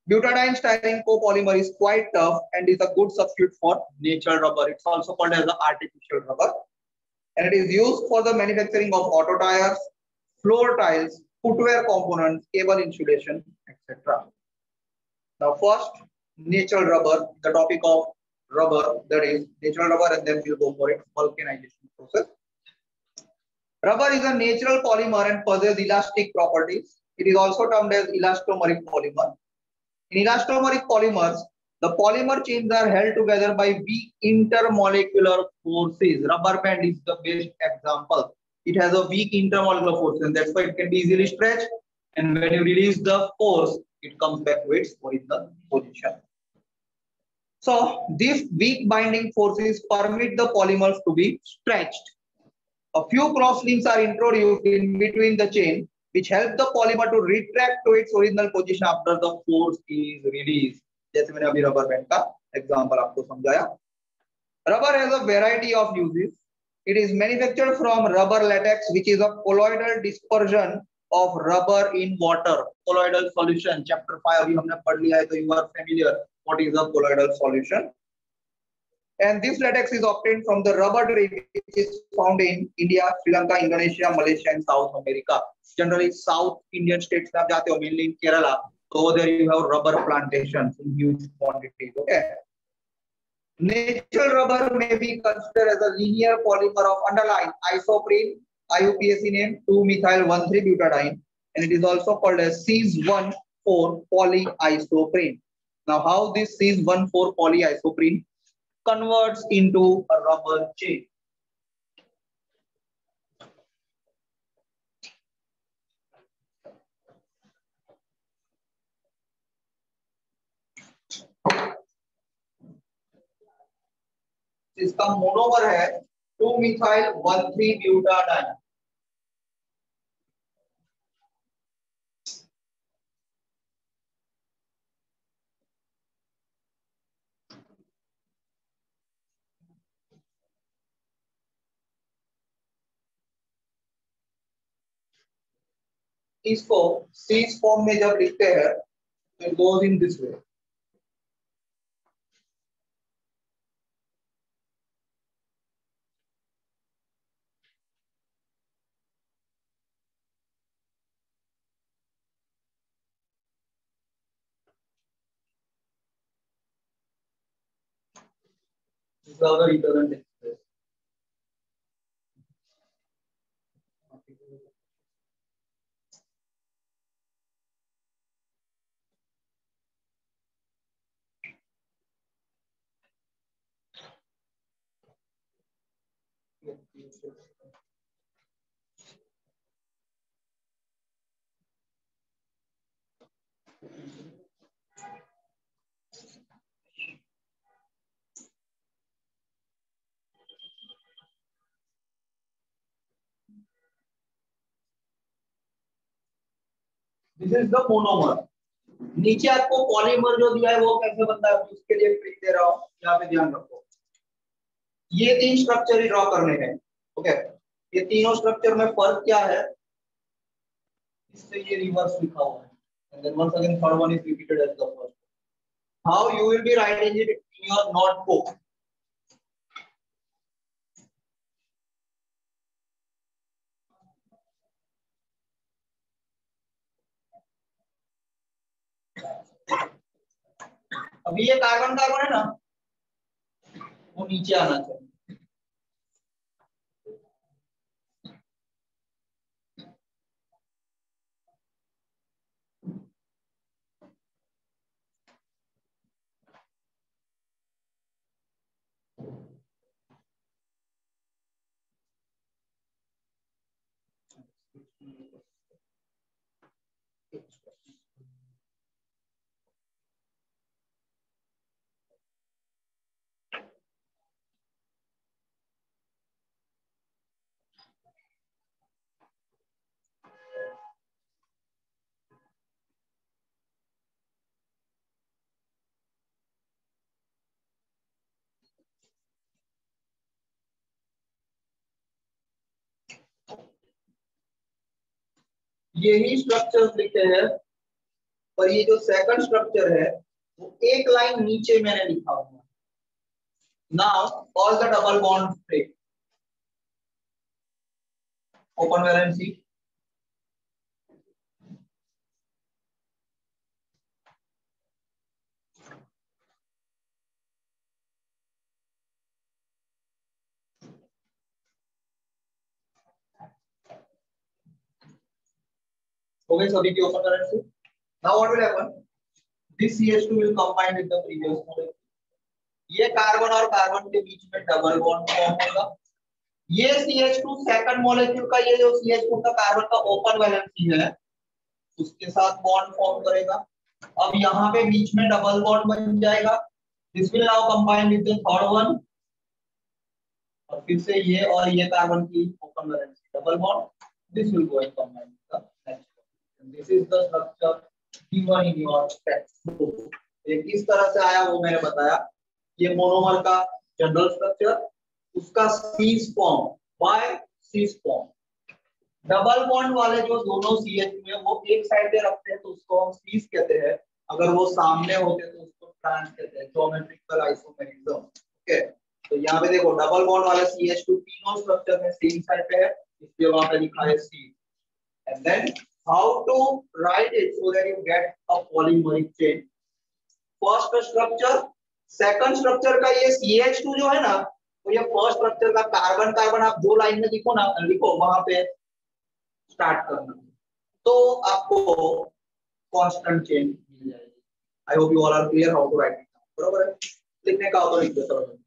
butadiene styrene copolymer is quite tough and is a good substitute for natural rubber. It's also called as the artificial rubber. And it is used for the manufacturing of auto tires, floor tiles, footwear components, cable insulation, etc. Now first, natural rubber, the topic of rubber, that is natural rubber, and then we'll go for its vulcanization process. Rubber is a natural polymer and possesses elastic properties. It is also termed as elastomeric polymer. In elastomeric polymers, the polymer chains are held together by weak intermolecular forces. Rubber band is the best example. It has a weak intermolecular force, and that's why it can be easily stretched. And when you release the force, it comes back to its original position. So these weak binding forces permit the polymers to be stretched. A few cross links are introduced in between the chain, which help the polymer to retract to its original position after the force is released. जैसे मैंने अभी rubber band का example आपको समझाया. Rubber has a variety of uses. It is manufactured from rubber latex, which is a colloidal dispersion of rubber in water. Colloidal solution, chapter 5 अभी हमने पढ़ लिया है, तो you are familiar what is a colloidal solution. And this latex is obtained from the rubber tree, which is found in India, Sri Lanka, Indonesia, Malaysia, and South America. Generally, South Indian states में आप जाते हो, mainly in Kerala. So there you have rubber plantations in huge quantities. Okay. Natural rubber may be considered as a linear polymer of underlying isoprene, IUPAC name 2-methyl-1,3-butadiene, and it is also called as cis-1,4 polyisoprene. Now, how this cis-1,4 polyisoprene converts into a rubber chain? इसका monomer है 2-methyl-1,3-butadiene. इसको seize form में जब लिखते हैं तो it goes in this way. This is how the return takes place. This is the monomer. नीचे आपको पॉलीमर जो दिया है वो कैसे बनता है उसके लिए ट्रिक दे रहा हूं, यहाँ पे ध्यान रखो। ये 3 स्ट्रक्चर ही ड्रॉ करने हैं। ओके, ये तीनों स्ट्रक्चर में फर्क क्या है, इससे ये रिवर्स लिखा हुआ है। And then once again third one is repeated as the first. How you will be writing it in your notebook. अभी ये कार्बन कार्बन है ना, वो नीचे आना चाहिए। यही स्ट्रक्चर्स लिखे हैं, पर ये जो सेकंड स्ट्रक्चर है वो एक लाइन नीचे मैंने लिखा हुआ है। Now all the double bond break, open valency, हो गई सभी की open valency. Now what will happen, this CH2 will combine with the previous molecule। ये कार्बन और कार्बन के बीच में डबल बॉन्ड फॉर्म होगा। ये CH2 सेकंड मॉलिक्यूल का, ये जो CH2 का कार्बन का ओपन वैलेंसी है उसके साथ बॉन्ड फॉर्म करेगा। अब यहाँ पे बीच में डबल बॉन्ड बन जाएगा। This will now combine with the third one, और फिर से ये और ये कार्बन की open valency double bond, this will go and combine with the next one. This is the structure given in your text book. ये किस तरह से आया वो मैंने बताया। ये मोनोमर का जनरल स्ट्रक्चर, उसका सीस फॉर्म, बाय सीस फॉर्म। डबल बॉन्ड वाले जो दोनों CH में वो एक साइड पे रखते हैं तो उसको हम सीस कहते हैं। अगर वो सामने होते तो उसको ट्रांस कहते हैं, ज्योमेट्रिकल आइसोमेरिज्म। ओके, तो यहाँ पे देखो डबल बॉन्ड वाला CH2 तीनों स्ट्रक्चर में सेम साइड पे है, इसलिए वहां पे लिखा है C। And then how to write it so that you get a polymeric chain. First structure, second structure का ये CH2 जो है ना, तो ये फर्स्ट स्ट्रक्चर का कार्बन कार्बन आप जो लाइन में लिखो ना, लिखो वहां पे स्टार्ट करना, तो आपको कांस्टेंट चेन मिल जाएगी। I hope you all are clear how to write it. बरोबर है, लिखने का तो लिख दो चलो।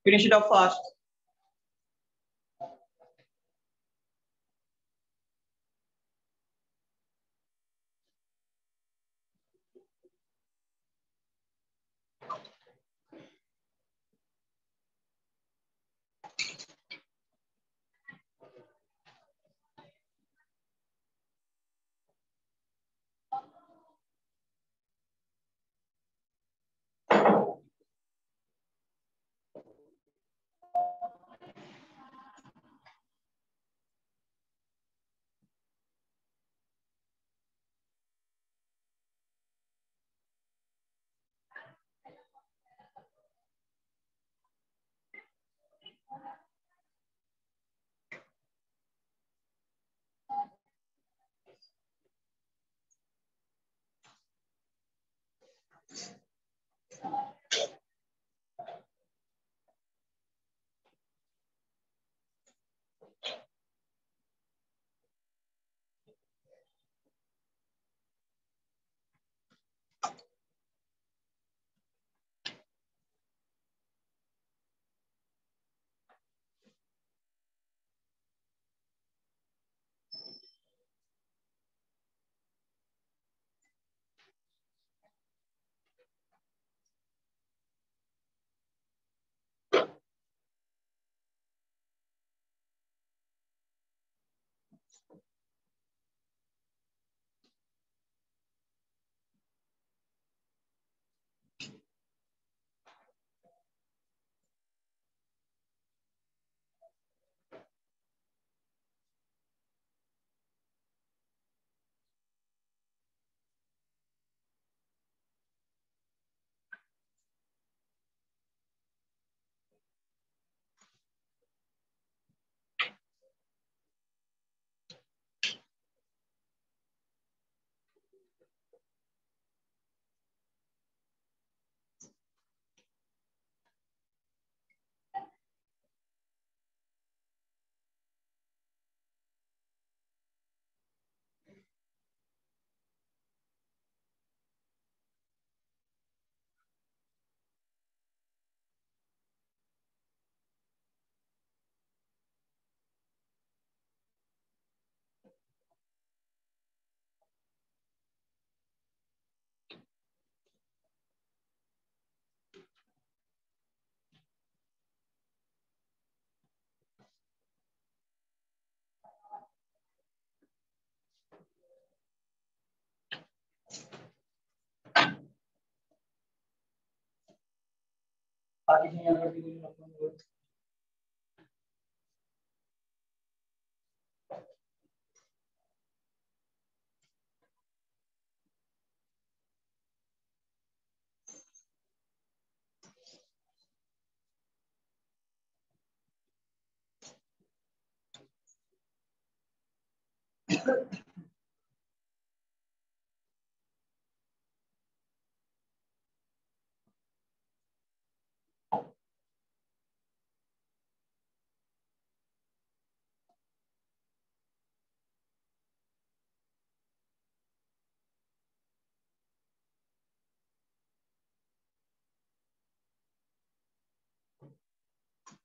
Finish it up fast.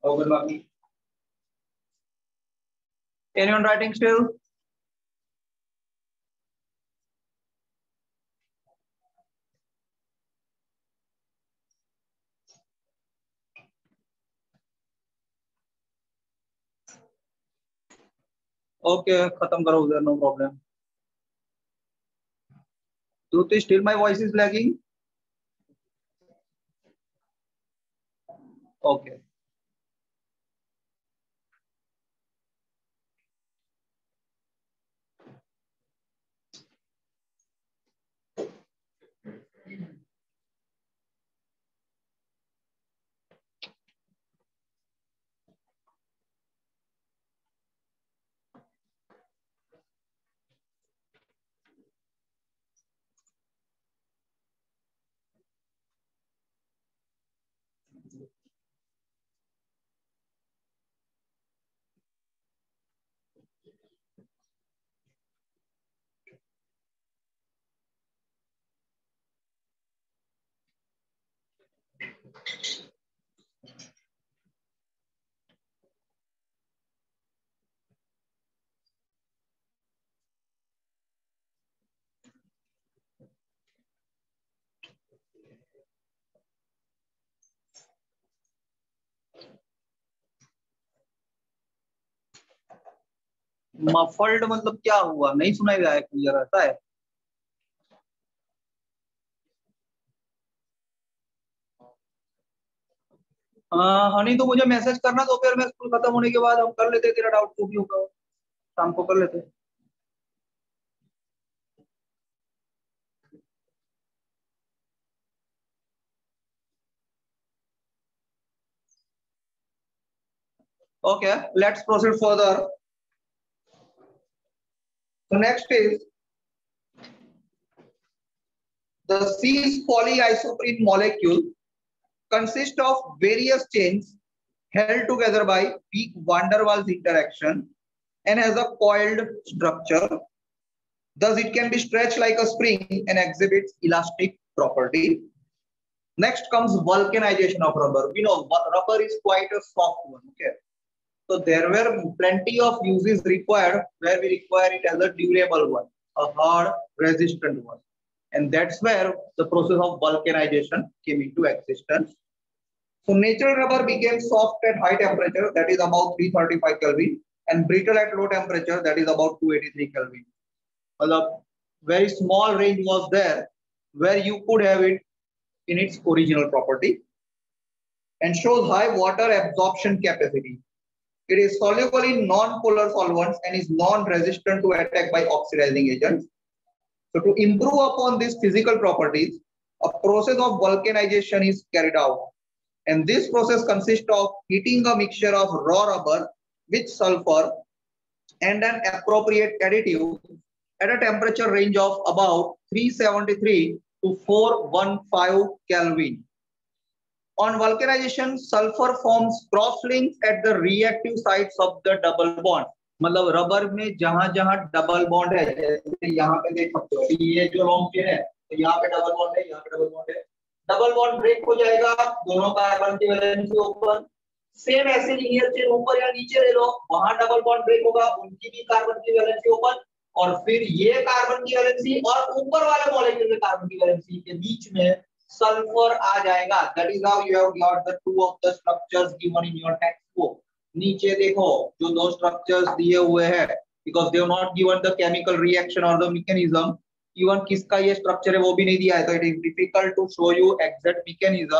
Good morning. Anyone writing still? Okay, khatam karo udhar, no problem. Dhruti, still my voice is lagging? Okay. Muffled मतलब क्या हुआ, नहीं सुनाई दिया क्लियर, ऐसा है? हनी तो मुझे मैसेज करना दोपहर में स्कूल खत्म होने के बाद, हम कर लेते, तेरा डाउट जो भी होगा शाम को कर लेते। Okay, let's proceed further. So next is the cis polyisoprene molecule consists of various chains held together by weak van der Waals interaction and has a coiled structure. Thus, it can be stretched like a spring and exhibits elastic property. Next comes vulcanization of rubber. We know rubber is quite a soft one. Okay, so there were plenty of uses required where we require it as a durable one, a hard, resistant one, and that's where the process of vulcanization came into existence. So natural rubber became soft at high temperature, that is about 335 Kelvin, and brittle at low temperature, that is about 283 Kelvin. A very small range was there where you could have it in its original property, and shows high water absorption capacity. It is soluble in non-polar solvents and is non-resistant to attack by oxidizing agents. So to improve upon these physical properties, a process of vulcanization is carried out. And this process consists of heating a mixture of raw rubber with sulfur and an appropriate additive at a temperature range of about 373 to 415 Kelvin. On vulcanization, sulfur forms cross links at the reactive sites of the double bond. मतलब rubber में जहां-जहां double bond है, जैसे यहाँ पे देख सकते हो, ये जो लॉन्ग चेन है, तो यहाँ पे डबल बॉन्ड है, यहाँ पे डबल बॉन्ड है, डबल बॉन्ड ब्रेक हो जाएगा, दोनों कार्बन की वैलेंसी ऊपर, सेम ऐसे लीनियर चेन ऊपर या नीचे ले लो, वहां डबल बॉन्ड ब्रेक होगा, उनकी भी कार्बन की वैलेंसी ऊपर, और फिर ये कार्बन की वैलेंसी और ऊपर वाले मॉलिक्यूल के कार्बन की वैलेंसी के बीच में सल्फर आ जाएगा. That is how you have got the two of the structures given in your textbook. नीचे देखो जो दो स्ट्रक्चर्स दिए हुए हैं, because they have not given the chemical reaction or the mechanism. Even किसका ये स्ट्रक्चर है वो भी नहीं दिया है, तो it is difficult to show you exact mechanism.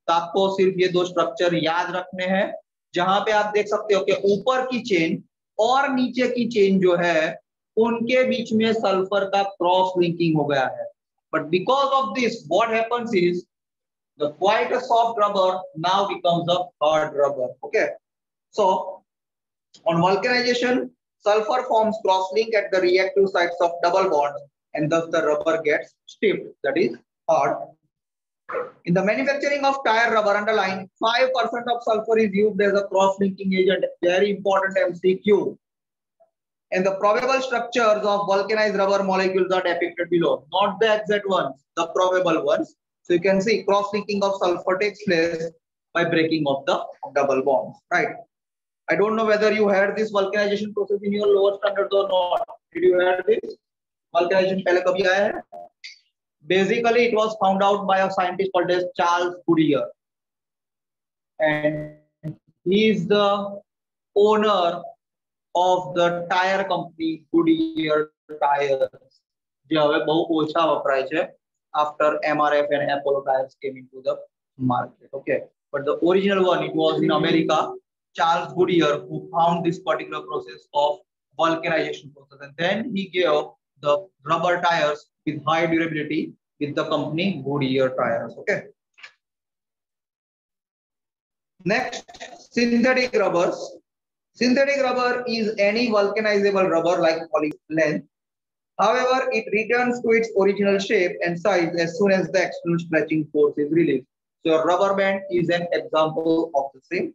तो आपको सिर्फ ये दो स्ट्रक्चर याद रखने हैं, जहां पे आप देख सकते हो कि ऊपर की चेन और नीचे की चेन जो है उनके बीच में सल्फर का क्रॉस लिंकिंग हो गया है. But because of this, what happens is the quite a soft rubber now becomes a hard rubber. Okay, so on vulcanization, sulfur forms cross link at the reactive sites of double bonds, and thus the rubber gets stiff, that is hard. In the manufacturing of tire rubber, underline 5% of sulfur is used as a cross linking agent. Very important MCQ. And the probable structures of vulcanized rubber molecules are depicted below. Not the exact ones, the probable ones. So you can see cross-linking of sulfur takes place by breaking of the double bonds, right? I don't know whether you had this vulcanization process in your lower standards or not. Did you have this? Vulcanization पहले कभी आया है? Basically, it was found out by a scientist called as Charles Goodyear. And he is the owner of the tire company Goodyear Tires. जो है बहुत ओछा वपराय है after MRF and Apollo tires came into the market. Okay, but the original one, it was in America, Charles Goodyear, who found this particular process of vulcanization process, and then he gave the rubber tires with high durability with the company Goodyear Tires. Okay. Next, synthetic rubbers. Synthetic rubber is any vulcanizable rubber like polyethylene. However, it returns to its original shape and size as soon as the external stretching force is released. So, a rubber band is an example of the same.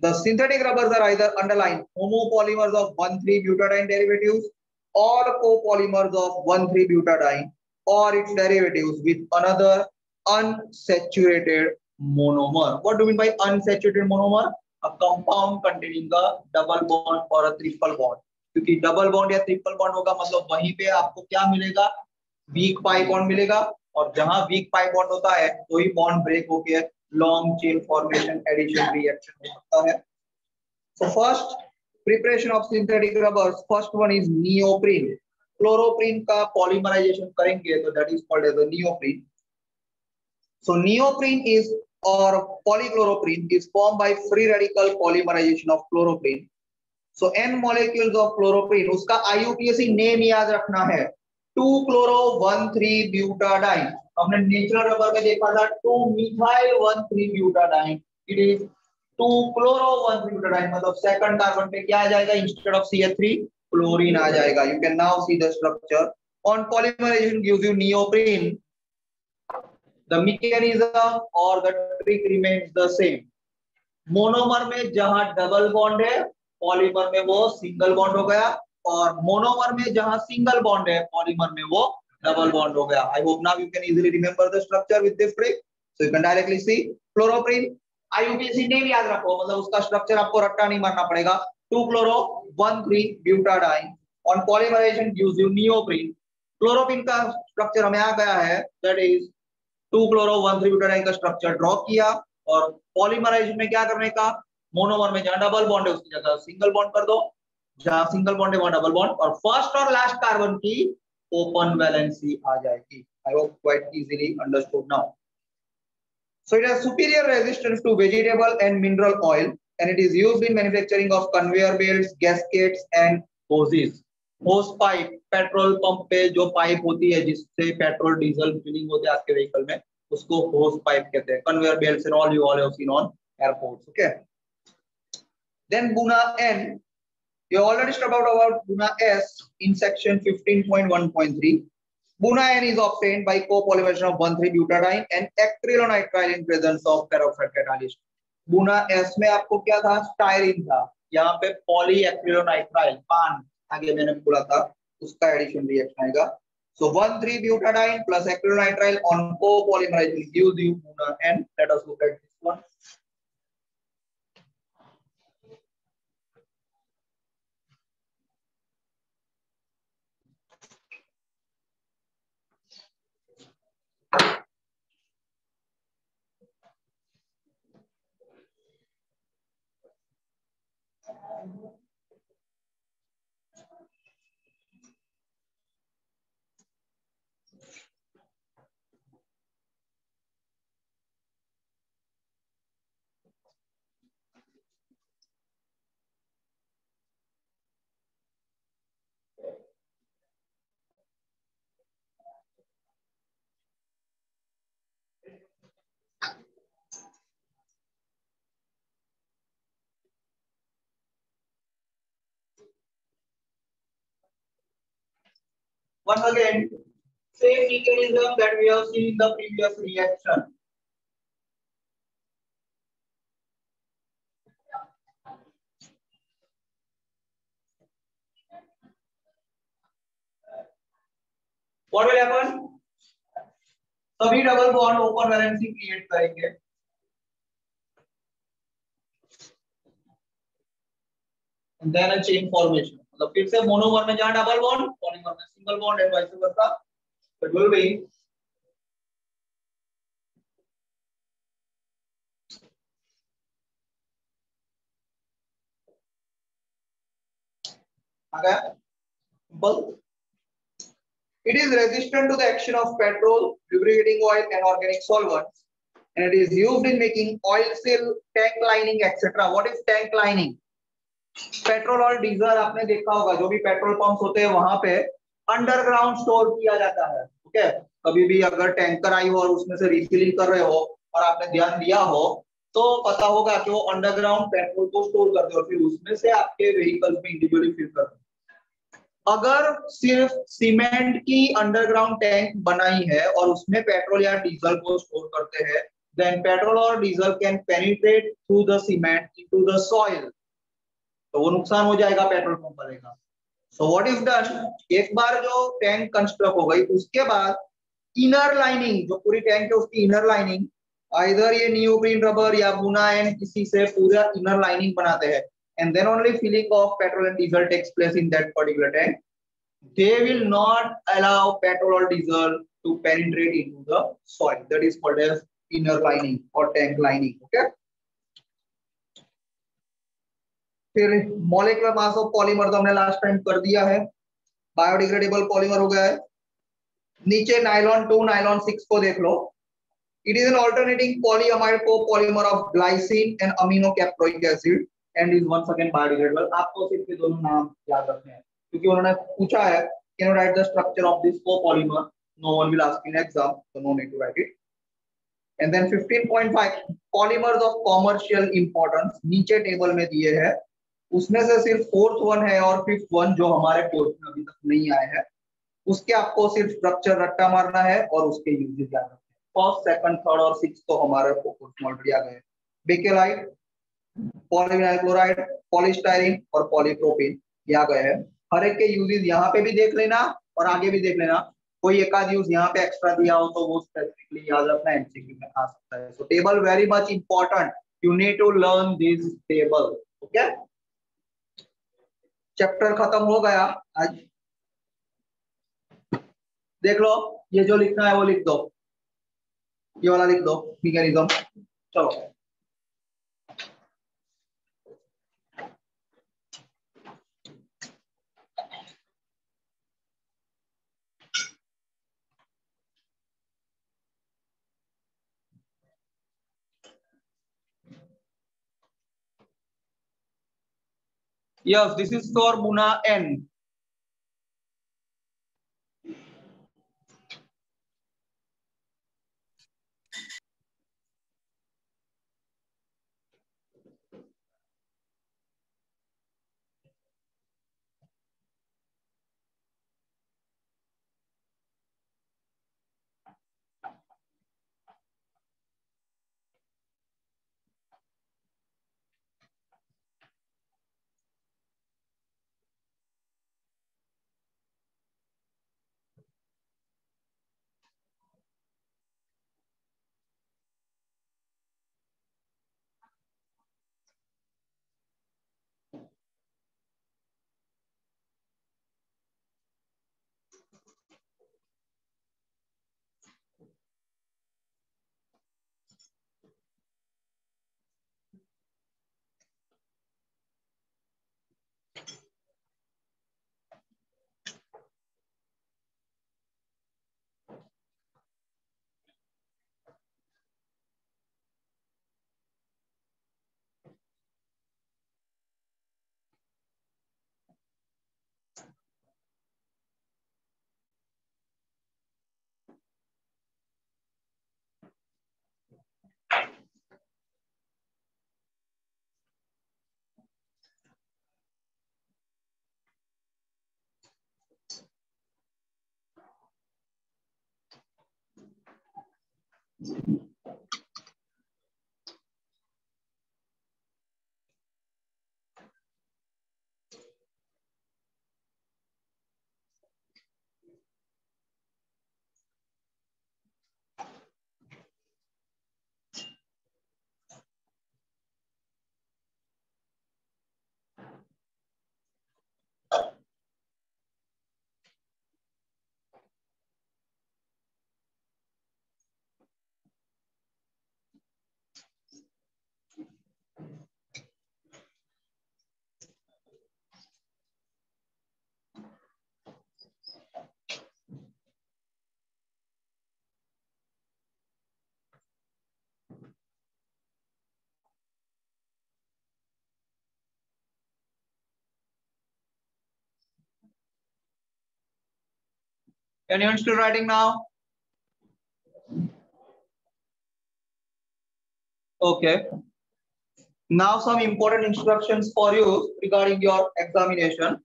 The synthetic rubbers are either underlined homopolymers of 1,3-butadiene derivatives or copolymers of 1,3-butadiene or its derivatives with another unsaturated monomer. What do you mean by unsaturated monomer? A compound containing a double bond or a triple bond. क्योंकि double bond या triple bond होगा मतलब वहीं पे आपको क्या मिलेगा, week pi bond मिलेगा, और जहां वीक पाई बॉन्ड होता है तो ही बॉन्ड ब्रेक होके long chain formation addition reaction हो सकता है. So first preparation of synthetic rubbers, first one is neoprene. Chloroprene का पॉलीमराइजेशन करेंगे तो that is called as a neoprene. So neoprene is or polychloroprene is formed by free radical polymerization of chloroprene. So n molecules of chloroprene, उसका IUPAC name याद रखना है 2-chloro-1,3-butadiene. हमने natural rubber में देखा था 2-methyl-1,3-butadiene. It is 2-chloro-1,3-butadiene, मतलब second carbon पे क्या आ जाएगा, इंस्टेड ऑफ CH3 क्लोरीन आ जाएगा. You can now see the structure. On polymerization gives you neoprene. The mechanism or the trick remains the same. Monomer में जहां डबल बॉन्ड है, polymer में वो सिंगल बॉन्ड हो गया, और मोनोमर में जहां सिंगल बॉन्ड है, पॉलीमर में वो डबल बॉन्ड हो गया. I hope now you can easily remember the structure with this trick. So you can directly see chloroprene. IUPAC name याद रखो, मतलब उसका स्ट्रक्चर आपको रट्टा नहीं मारना पड़ेगा. 2-chloro-1,3-butadiene. On polymerization gives you neoprene. Chloroprene का स्ट्रक्चर हमें आ गया है, that is 2-chloro-1,3-butadiene का स्ट्रक्चर ड्रॉ किया, और पॉलीमराइजेशन में क्या करने का, मोनोमर में जहां डबल बॉन्ड है उसकी जगह सिंगल बॉन्ड कर दो, जहां सिंगल बॉन्ड है वहां डबल बॉन्ड, और फर्स्ट और लास्ट कार्बन की ओपन वैलेंसी आ जाएगी. I hope quite easily understood now. So it has superior resistance to vegetable and mineral oil and it is used in manufacturing of conveyor belts, gaskets and hoses. Hose pipe, petrol pump पे जो pipe होती है जिससे petrol diesel filling होते हैं आपके vehicle में, उसको होस पाइप कहते हैं. Conveyor belts and all you all have seen on airports. Okay. Then Buna N, you already studied about Buna S in section 15.1.3. Buna N is obtained by copolymerization of 1,3-butadiene and acrylonitrile in presence of peroxide catalyst. Buna S में आपको क्या था, styrene था, यहाँ पे poly acrylonitrile पान आगे मैंने बोला था उसका एडिशन रिएक्शन आएगा. So 1,3-butadiene plus acrylonitrile on copolymerization gives you Buna N. Let us look at this one. Once again, same mechanism that we have seen in the previous reaction. What will happen? सभी double bond open valency create करेंगे. And then a chain formation. मतलब फिर से monomer में जहां double bond, polymer में single bond and vice versa. It will be it is resistant to the action of petrol, lubricating oil and organic solvents, and it is used in making oil seal, tank lining, etc. What is tank lining? Petrol और diesel आपने देखा होगा, जो भी petrol pumps होते हैं वहां पे अंडरग्राउंड स्टोर किया जाता है. ओके, कभी भी अगर टैंकर आई हो और उसमें से रिफिलिंग कर रहे हो और आपने ध्यान दिया हो तो पता होगा कि वो अंडरग्राउंड पेट्रोल को स्टोर करते हो, फिर उसमें से आपके व्हीकल्स में इंडिविजुअली फिल करते हो. अगर सिर्फ सीमेंट की अंडरग्राउंड टैंक बनाई है और उसमें पेट्रोल या डीजल को स्टोर करते हैं, देन पेट्रोल और diesel can penetrate through the cement into the soil, तो वो नुकसान हो जाएगा पेट्रोल पंप वाले का. सो व्हाट इज डन, एक बार जो टैंक कंस्ट्रक्ट हो गई उसके बाद इनर लाइनिंग, जो पूरी टैंक है उसकी इनर लाइनिंग, आइदर ये नियोप्रीन रबर या बुना एन किसी से पूरा इनर लाइनिंग बनाते हैं, and then only filling of petrol and diesel takes place in that particular tank. They will not allow petrol or diesel to penetrate into the soil. That is called as inner lining or tank lining. Okay. फिर molecular mass of polymer तो हमने last time कर दिया है, biodegradable polymer हो गया है. नीचे नाइलॉन 2 नाइलॉन 6 को देख लो. It is an alternating polyamide copolymer of glycine and amino caproic acid and is once again biodegradable. आपको सिर्फ ये दोनों नाम याद रखने हैं क्योंकि उन्होंने पूछा है can you write the structure of this copolymer. No one will ask in exam, so no need to write it. And then 15.5 polymers of commercial importance नीचे टेबल में दिए हैं, उसमें से सिर्फ फोर्थ वन है और फिफ्थ वन जो हमारे कोर्स में अभी तक नहीं आए हैं, उसके आपको सिर्फ स्ट्रक्चर रट्टा मारना है और उसके यूजेस याद रखना है. फर्स्ट, सेकंड, थर्ड और सिक्स तो हमारे कोर्स में ऑलरेडी आ गए. बेकेलाइट, पॉलीविनाइल क्लोराइड, पॉलीस्टाइरीन और पॉलीप्रोपीन ये आ गए हैं. हर एक के यूजेस यहाँ पे भी देख लेना और आगे भी देख लेना. कोई एक आध यूज यहाँ पे एक्स्ट्रा दिया हो तो वो स्पेसिफिकली याद रखना, एमसीक्यू में आ सकता है. So table very much important, you need to learn this table. Okay, chapter खत्म हो गया आज. देख लो, ये जो लिखना है वो लिख दो, ये वाला लिख दो मैकेनिज्म. चलो yes, this is for Buna N. Anyone still writing now? Okay. Now some important instructions for you regarding your examination.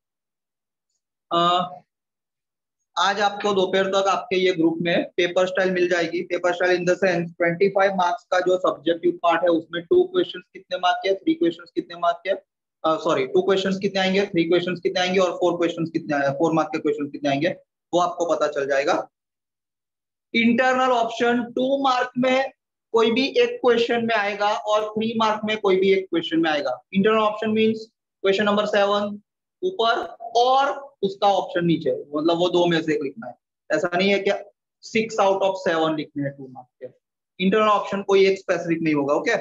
आज आपको दोपहर तक आपके ये ग्रुप में पेपर स्टाइल मिल जाएगी. Paper style in the sense 25 marks का जो सब्जेक्टिव पार्ट है उसमें 2 क्वेश्चंस कितने मार्क के, 3 क्वेश्चंस कितने मार्क के, सॉरी 2 क्वेश्चंस कितने आएंगे, 3 क्वेश्चंस कितने आएंगे और 4 क्वेश्चंस कितने आएंगे, 4 मार्क के क्वेश्चन कितने आएंगे वो आपको पता चल जाएगा. इंटरनल ऑप्शन 2 मार्क में कोई भी एक क्वेश्चन में आएगा और 3 मार्क में कोई भी एक क्वेश्चन में आएगा. Internal option means question number 7 ऊपर और उसका ऑप्शन नीचे, मतलब वो 2 में से एक लिखना है. ऐसा नहीं है कि 6 आउट ऑफ 7 लिखने हैं 2 मार्क के. इंटरनल ऑप्शन कोई एक स्पेसिफिक नहीं होगा. ओके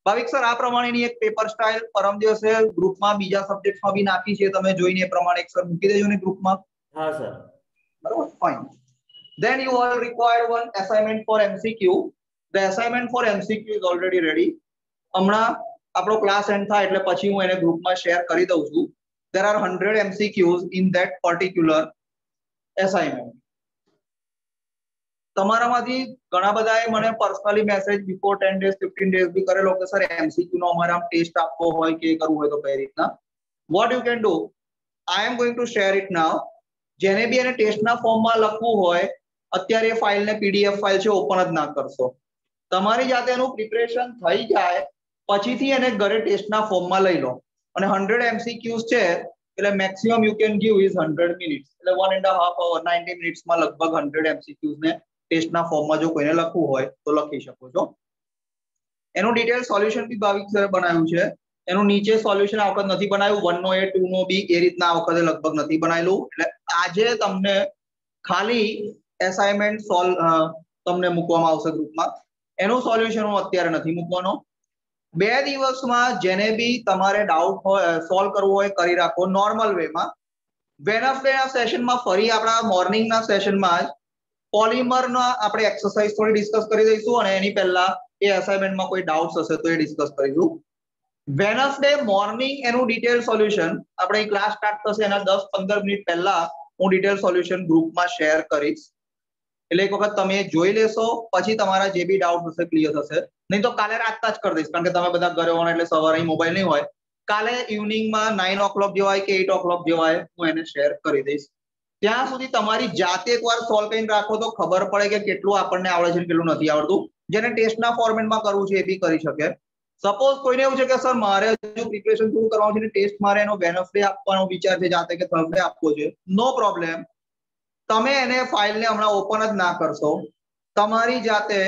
ભાવિક સર, આ પ્રમાણેની એક પેપર સ્ટાઇલ પરમ દિવસે ગ્રુપમાં બીજા સબ્જેક્ટ્સમાં બી નાખી છે, તમે જોઈને એ પ્રમાણે એક સર મૂકી દેજો ને ગ્રુપમાં. હા સર. બરાબર, fine. Then you all require one assignment for MCQ. The assignment for MCQ is already ready. હમણાં આપણો ક્લાસ એન્ડ થાય એટલે પછી હું એને ગ્રુપમાં શેર કરી દઉં છું. There are 100 MCQs in that particular assignment. તમારામાંથી ઘણા બધાએ મને personally message before 10 days 15 days બી કરેલો કે સર MCQ નો અમારે આમ ટેસ્ટ આપવો હોય કે કરવું હોય તો કઈ રીતના. What you can do, I am going to share it now. જેને બી એને ટેસ્ટના ફોર્મમાં લખવું હોય અત્યારે એ ફાઇલને PDF ફાઇલ છે ઓપન જ ના કરશો. તમારી જાતે એનું પ્રિપરેશન થઈ જાય પછીથી એને ઘરે ટેસ્ટના ફોર્મમાં લઈ લો. અને 100 MCQs છે એટલે maximum you can give is 100 minutes, એટલે 1.5 hour 90 મિનિટ્સમાં લગભગ 100 MCQs ને ટેસ્ટના ફોર્મમાં જો કોઈને લખવું હોય તો લખી શકો છો. એનું ડિટેલ સોલ્યુશન બી ભાવિક સરે બનાવ્યું છે. એનું નીચે સોલ્યુશન આ વખત નથી બનાવ્યું, 1 નો એ 2 નો બી એ રીતના આ વખતે લગભગ નથી બનાવેલું. એટલે આજે તમને ખાલી એસાઇનમેન્ટ તમને મૂકવામાં આવશે ગ્રુપમાં. એનું સોલ્યુશન હું અત્યારે નથી મૂકવાનો. 2 દિવસમાં જેને બી તમારે ડાઉટ હોય સોલ્વ કરવું હોય કરી રાખો નોર્મલ વેમાં. વેનસડેના સેશનમાં ફરી આપણા મોર્નિંગના સેશનમાં જ પોલિમરના આપણે એક્સરસાઇઝ થોડી ડિસ્કસ કરી દઈશું અને એની પહેલા એ અસાઇનમેન્ટમાં કોઈ ડાઉટ્સ હશે તો એ ડિસ્કસ કરીશું. વેનસડે મોર્નિંગ એનું ડિટેલ સોલ્યુશન આપણે ક્લાસ સ્ટાર્ટ થશે એના 10-15 મિનિટ પહેલા હું ડિટેલ સોલ્યુશન ગ્રુપમાં શેર કરીશ. એટલે એક વખત તમે જોઈ લેશો પછી તમારા જે બી ડાઉટ હશે ક્લિયર થશે. નહીં તો કાલે રાતના જ કરી દઈશ, કારણ કે તમે બધા ઘરે હોવાના એટલે સવારે મોબાઈલ નહીં હોય. કાલે ઇવનિંગમાં 9 o'clock જેવાય કે 8 o'clock જેવાય હું એને શેર કરી દઈશ. ત્યાં સુધી તમારી જાતે એકવાર સોલ્વ કરીને રાખો તો ખબર પડે કે કેટલું આપણને આવડે છે કેટલું નથી આવડતું. જેને ટેસ્ટના ફોર્મેટમાં કરવું છે એ બી કરી શકે. સપોઝ કોઈને એવું છે કે સર મારે હજુ પ્રિપરેશન પૂરું કરવાનું છે, ટેસ્ટ મારે એનો વેનસડે આપવાનો વિચાર છે જાતે કે થર્સડે આપવો છે, નો પ્રોબ્લેમ. તમે એને ફાઇલને હમણાં ઓપન જ ના કરશો, તમારી જાતે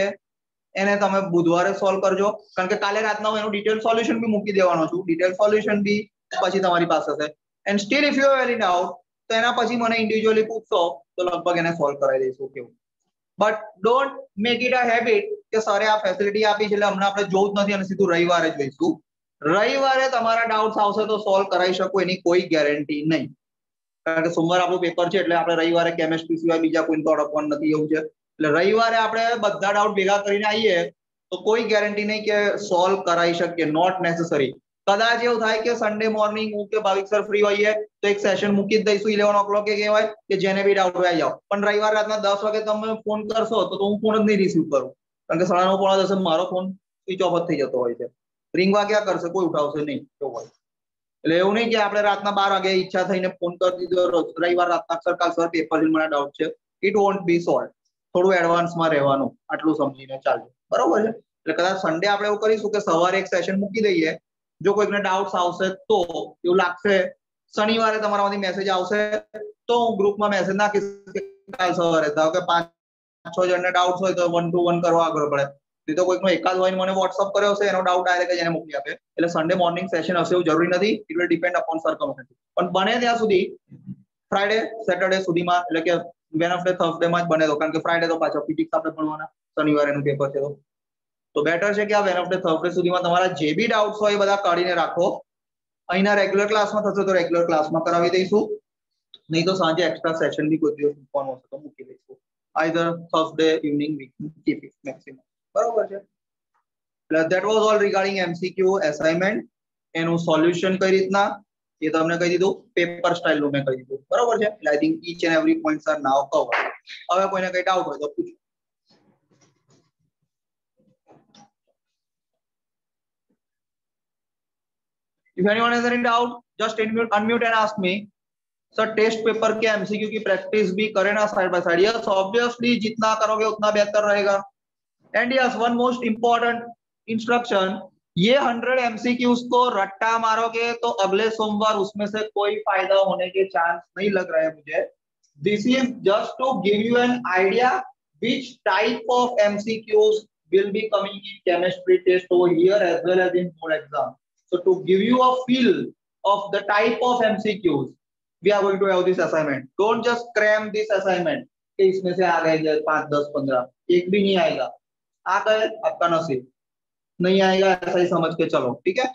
એને તમે બુધવારે સોલ્વ કરજો, કારણ કે કાલે રાતના હું એનું ડિટેલ સોલ્યુશન બી મૂકી દેવાનો છું. ડિટેલ સોલ્યુશન બી પછી તમારી પાસે છે. And steel if you have any doubt તો એના પછી મને ઇન્ડિવિજ્યુઅલી પૂછશો તો લગભગ એને સોલ્વ કરાવી દઈશું. કેવું, but don't make it a habit કે સરે આ ફેસિલિટી આપી છે એટલે હમણાં આપણે જોવું જ નથી અને સીધું રવિવારે જોઈશું. રવિવારે તમારા ડાઉટ્સ આવશે તો સોલ્વ કરાવી શકો એની કોઈ ગેરંટી નહીં, કારણ કે સોમવારે આપણું પેપર છે એટલે આપણે રવિવારે કેમેસ્ટ્રી સિવાય બીજા કોઈ તો અડકવાનું નથી એવું છે. એટલે રવિવારે આપણે બધા ડાઉટ ભેગા કરીને આવીએ તો કોઈ ગેરંટી નહીં કે સોલ્વ કરાવી શકીએ, નોટ નેસેસરી. કદાચ એવું થાય કે સન્ડે મોર્નિંગ હું કે ભાવિક સર ફ્રી હોઈએ તો એક સેશન મૂકી જ દઈશું 11 o'clock કહેવાય કે જેને બી ડાઉટ હોય જાઓ. પણ રવિવાર રાતના 10 વાગે તમે ફોન કરશો તો હું ફોન જ નહીં રિસીવ કરું, કારણ કે 9:30 મારો ફોન સ્વિચ ઓફ જ થઈ જતો હોય છે. રિંગ વાગ્યા કરશે, કોઈ ઉઠાવશે નહીં એવું હોય. એટલે એવું નહીં કે આપણે રાતના 12 વાગે ઈચ્છા થઈને ફોન કરી દીધો રવિવાર રાતના સર કાલ સર પેપર મને ડાઉટ છે, ઇટ વોન્ટ બી સોલ્વ. થોડું એડવાન્સમાં રહેવાનું, આટલું સમજીને ચાલજો, બરોબર છે. એટલે કદાચ સન્ડે આપણે એવું કરીશું કે સવારે એક સેશન મૂકી દઈએ, જો કોઈકને ડાઉટ્સ આવશે તો, એવું લાગશે શનિવારે તમારામાંથી મેસેજ આવશે તો હું ગ્રુપમાં મેસેજ નાખીશ કે કાલ સવારે ધારો કે 5-6 જણને ડાઉટ્સ હોય તો 1 to 1 કરવા આગળ પડે, નહીં તો કોઈકનો એકાદ હોય મને વોટ્સઅપ કર્યો હશે એનો ડાઉટ ડાયરેક્ટ જ એને મોકલી આપે. એટલે સન્ડે મોર્નિંગ સેશન હશે એવું જરૂરી નથી, it will depend upon circumstances. પણ બને ત્યાં સુધી ફ્રાઈડે સેટરડે સુધીમાં, એટલે કે વેનસડે થર્સડે માં જ બને તો, કારણ કે ફ્રાઈડે તો પાછા ફિઝિક્સ આપણે ભણવાના, શનિવારેનું પેપર છે તો બેટર છે કે આ વેનસડે થર્સડે સુધીમાં તમારા જે બી ડાઉટ્સ હોય એ બધા કાઢીને રાખો. અહીંના રેગ્યુલર ક્લાસમાં થશે તો રેગ્યુલર ક્લાસમાં કરાવી દઈશું, નહીં તો સાંજે એક્સ્ટ્રા સેશન બી કોઈ દિવસ મૂકવાનું હશે તો મૂકી દઈશું, either Thursday evening week keep it maximum, બરોબર છે. That was all regarding MCQ assignment. એનું સોલ્યુશન કઈ રીતના એ તમને કહી દીધું, પેપર સ્ટાઇલ નું મેં કહી દીધું, બરોબર છે. એટલે I think each and every points are now covered. હવે કોઈને કઈ ડાઉટ હોય તો પૂછો. If anyone has any doubt, just unmute and ask me. Sir test paper के एमसीक्यू की प्रैक्टिस भी करें ना side by side. Yes obviously जितना करोगे उतना बेहतर रहेगा. And yes one most important instruction, ये 100 एमसीक्यूज को रट्टा मारोगे तो अगले सोमवार उसमें से कोई फायदा होने के चांस नहीं लग रहा है मुझे. This is just to give you an idea which type of MCQs will be coming in chemistry test over here as well as in board exam. So to give you a feel of the type of MCQs, we are going to have this assignment. Don't just cram this assignment कि इसमें से आ गए 5, 10, 15, एक भी नहीं आएगा. आ गए आपका नसीब, नहीं आएगा ऐसा ही समझ के चलो, ठीक है.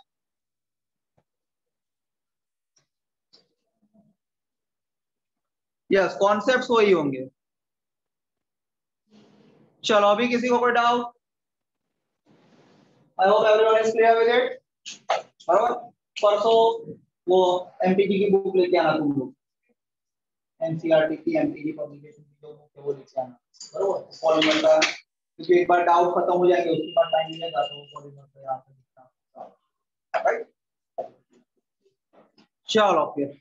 यस कॉन्सेप्ट्स वही होंगे. चलो अभी किसी को कोई doubt? I hope everyone is clear with it. बराबर. परसों वो एमपीटी की बुक लेके आना तुम लोग, एनसीईआरटी की एमपीटी पब्लिकेशन की जो बुक है वो लेके आना, बराबर. पॉलीमर का क्योंकि एक बार डाउट खत्म हो जाएंगे उसके बाद टाइम मिलेगा तो पॉलीमर पे यहाँ पे दिखता, राइट. चलो फिर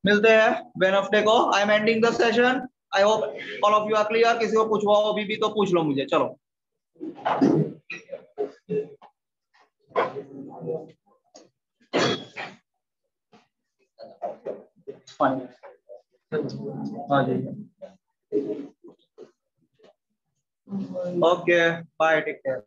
मिलते हैं वेडनेसडे को. I am ending the session. I hope all of you are clear. किसी को पूछवा हो अभी भी तो पूछ लो मुझे. चलो हाँ जी. Okay bye, take care.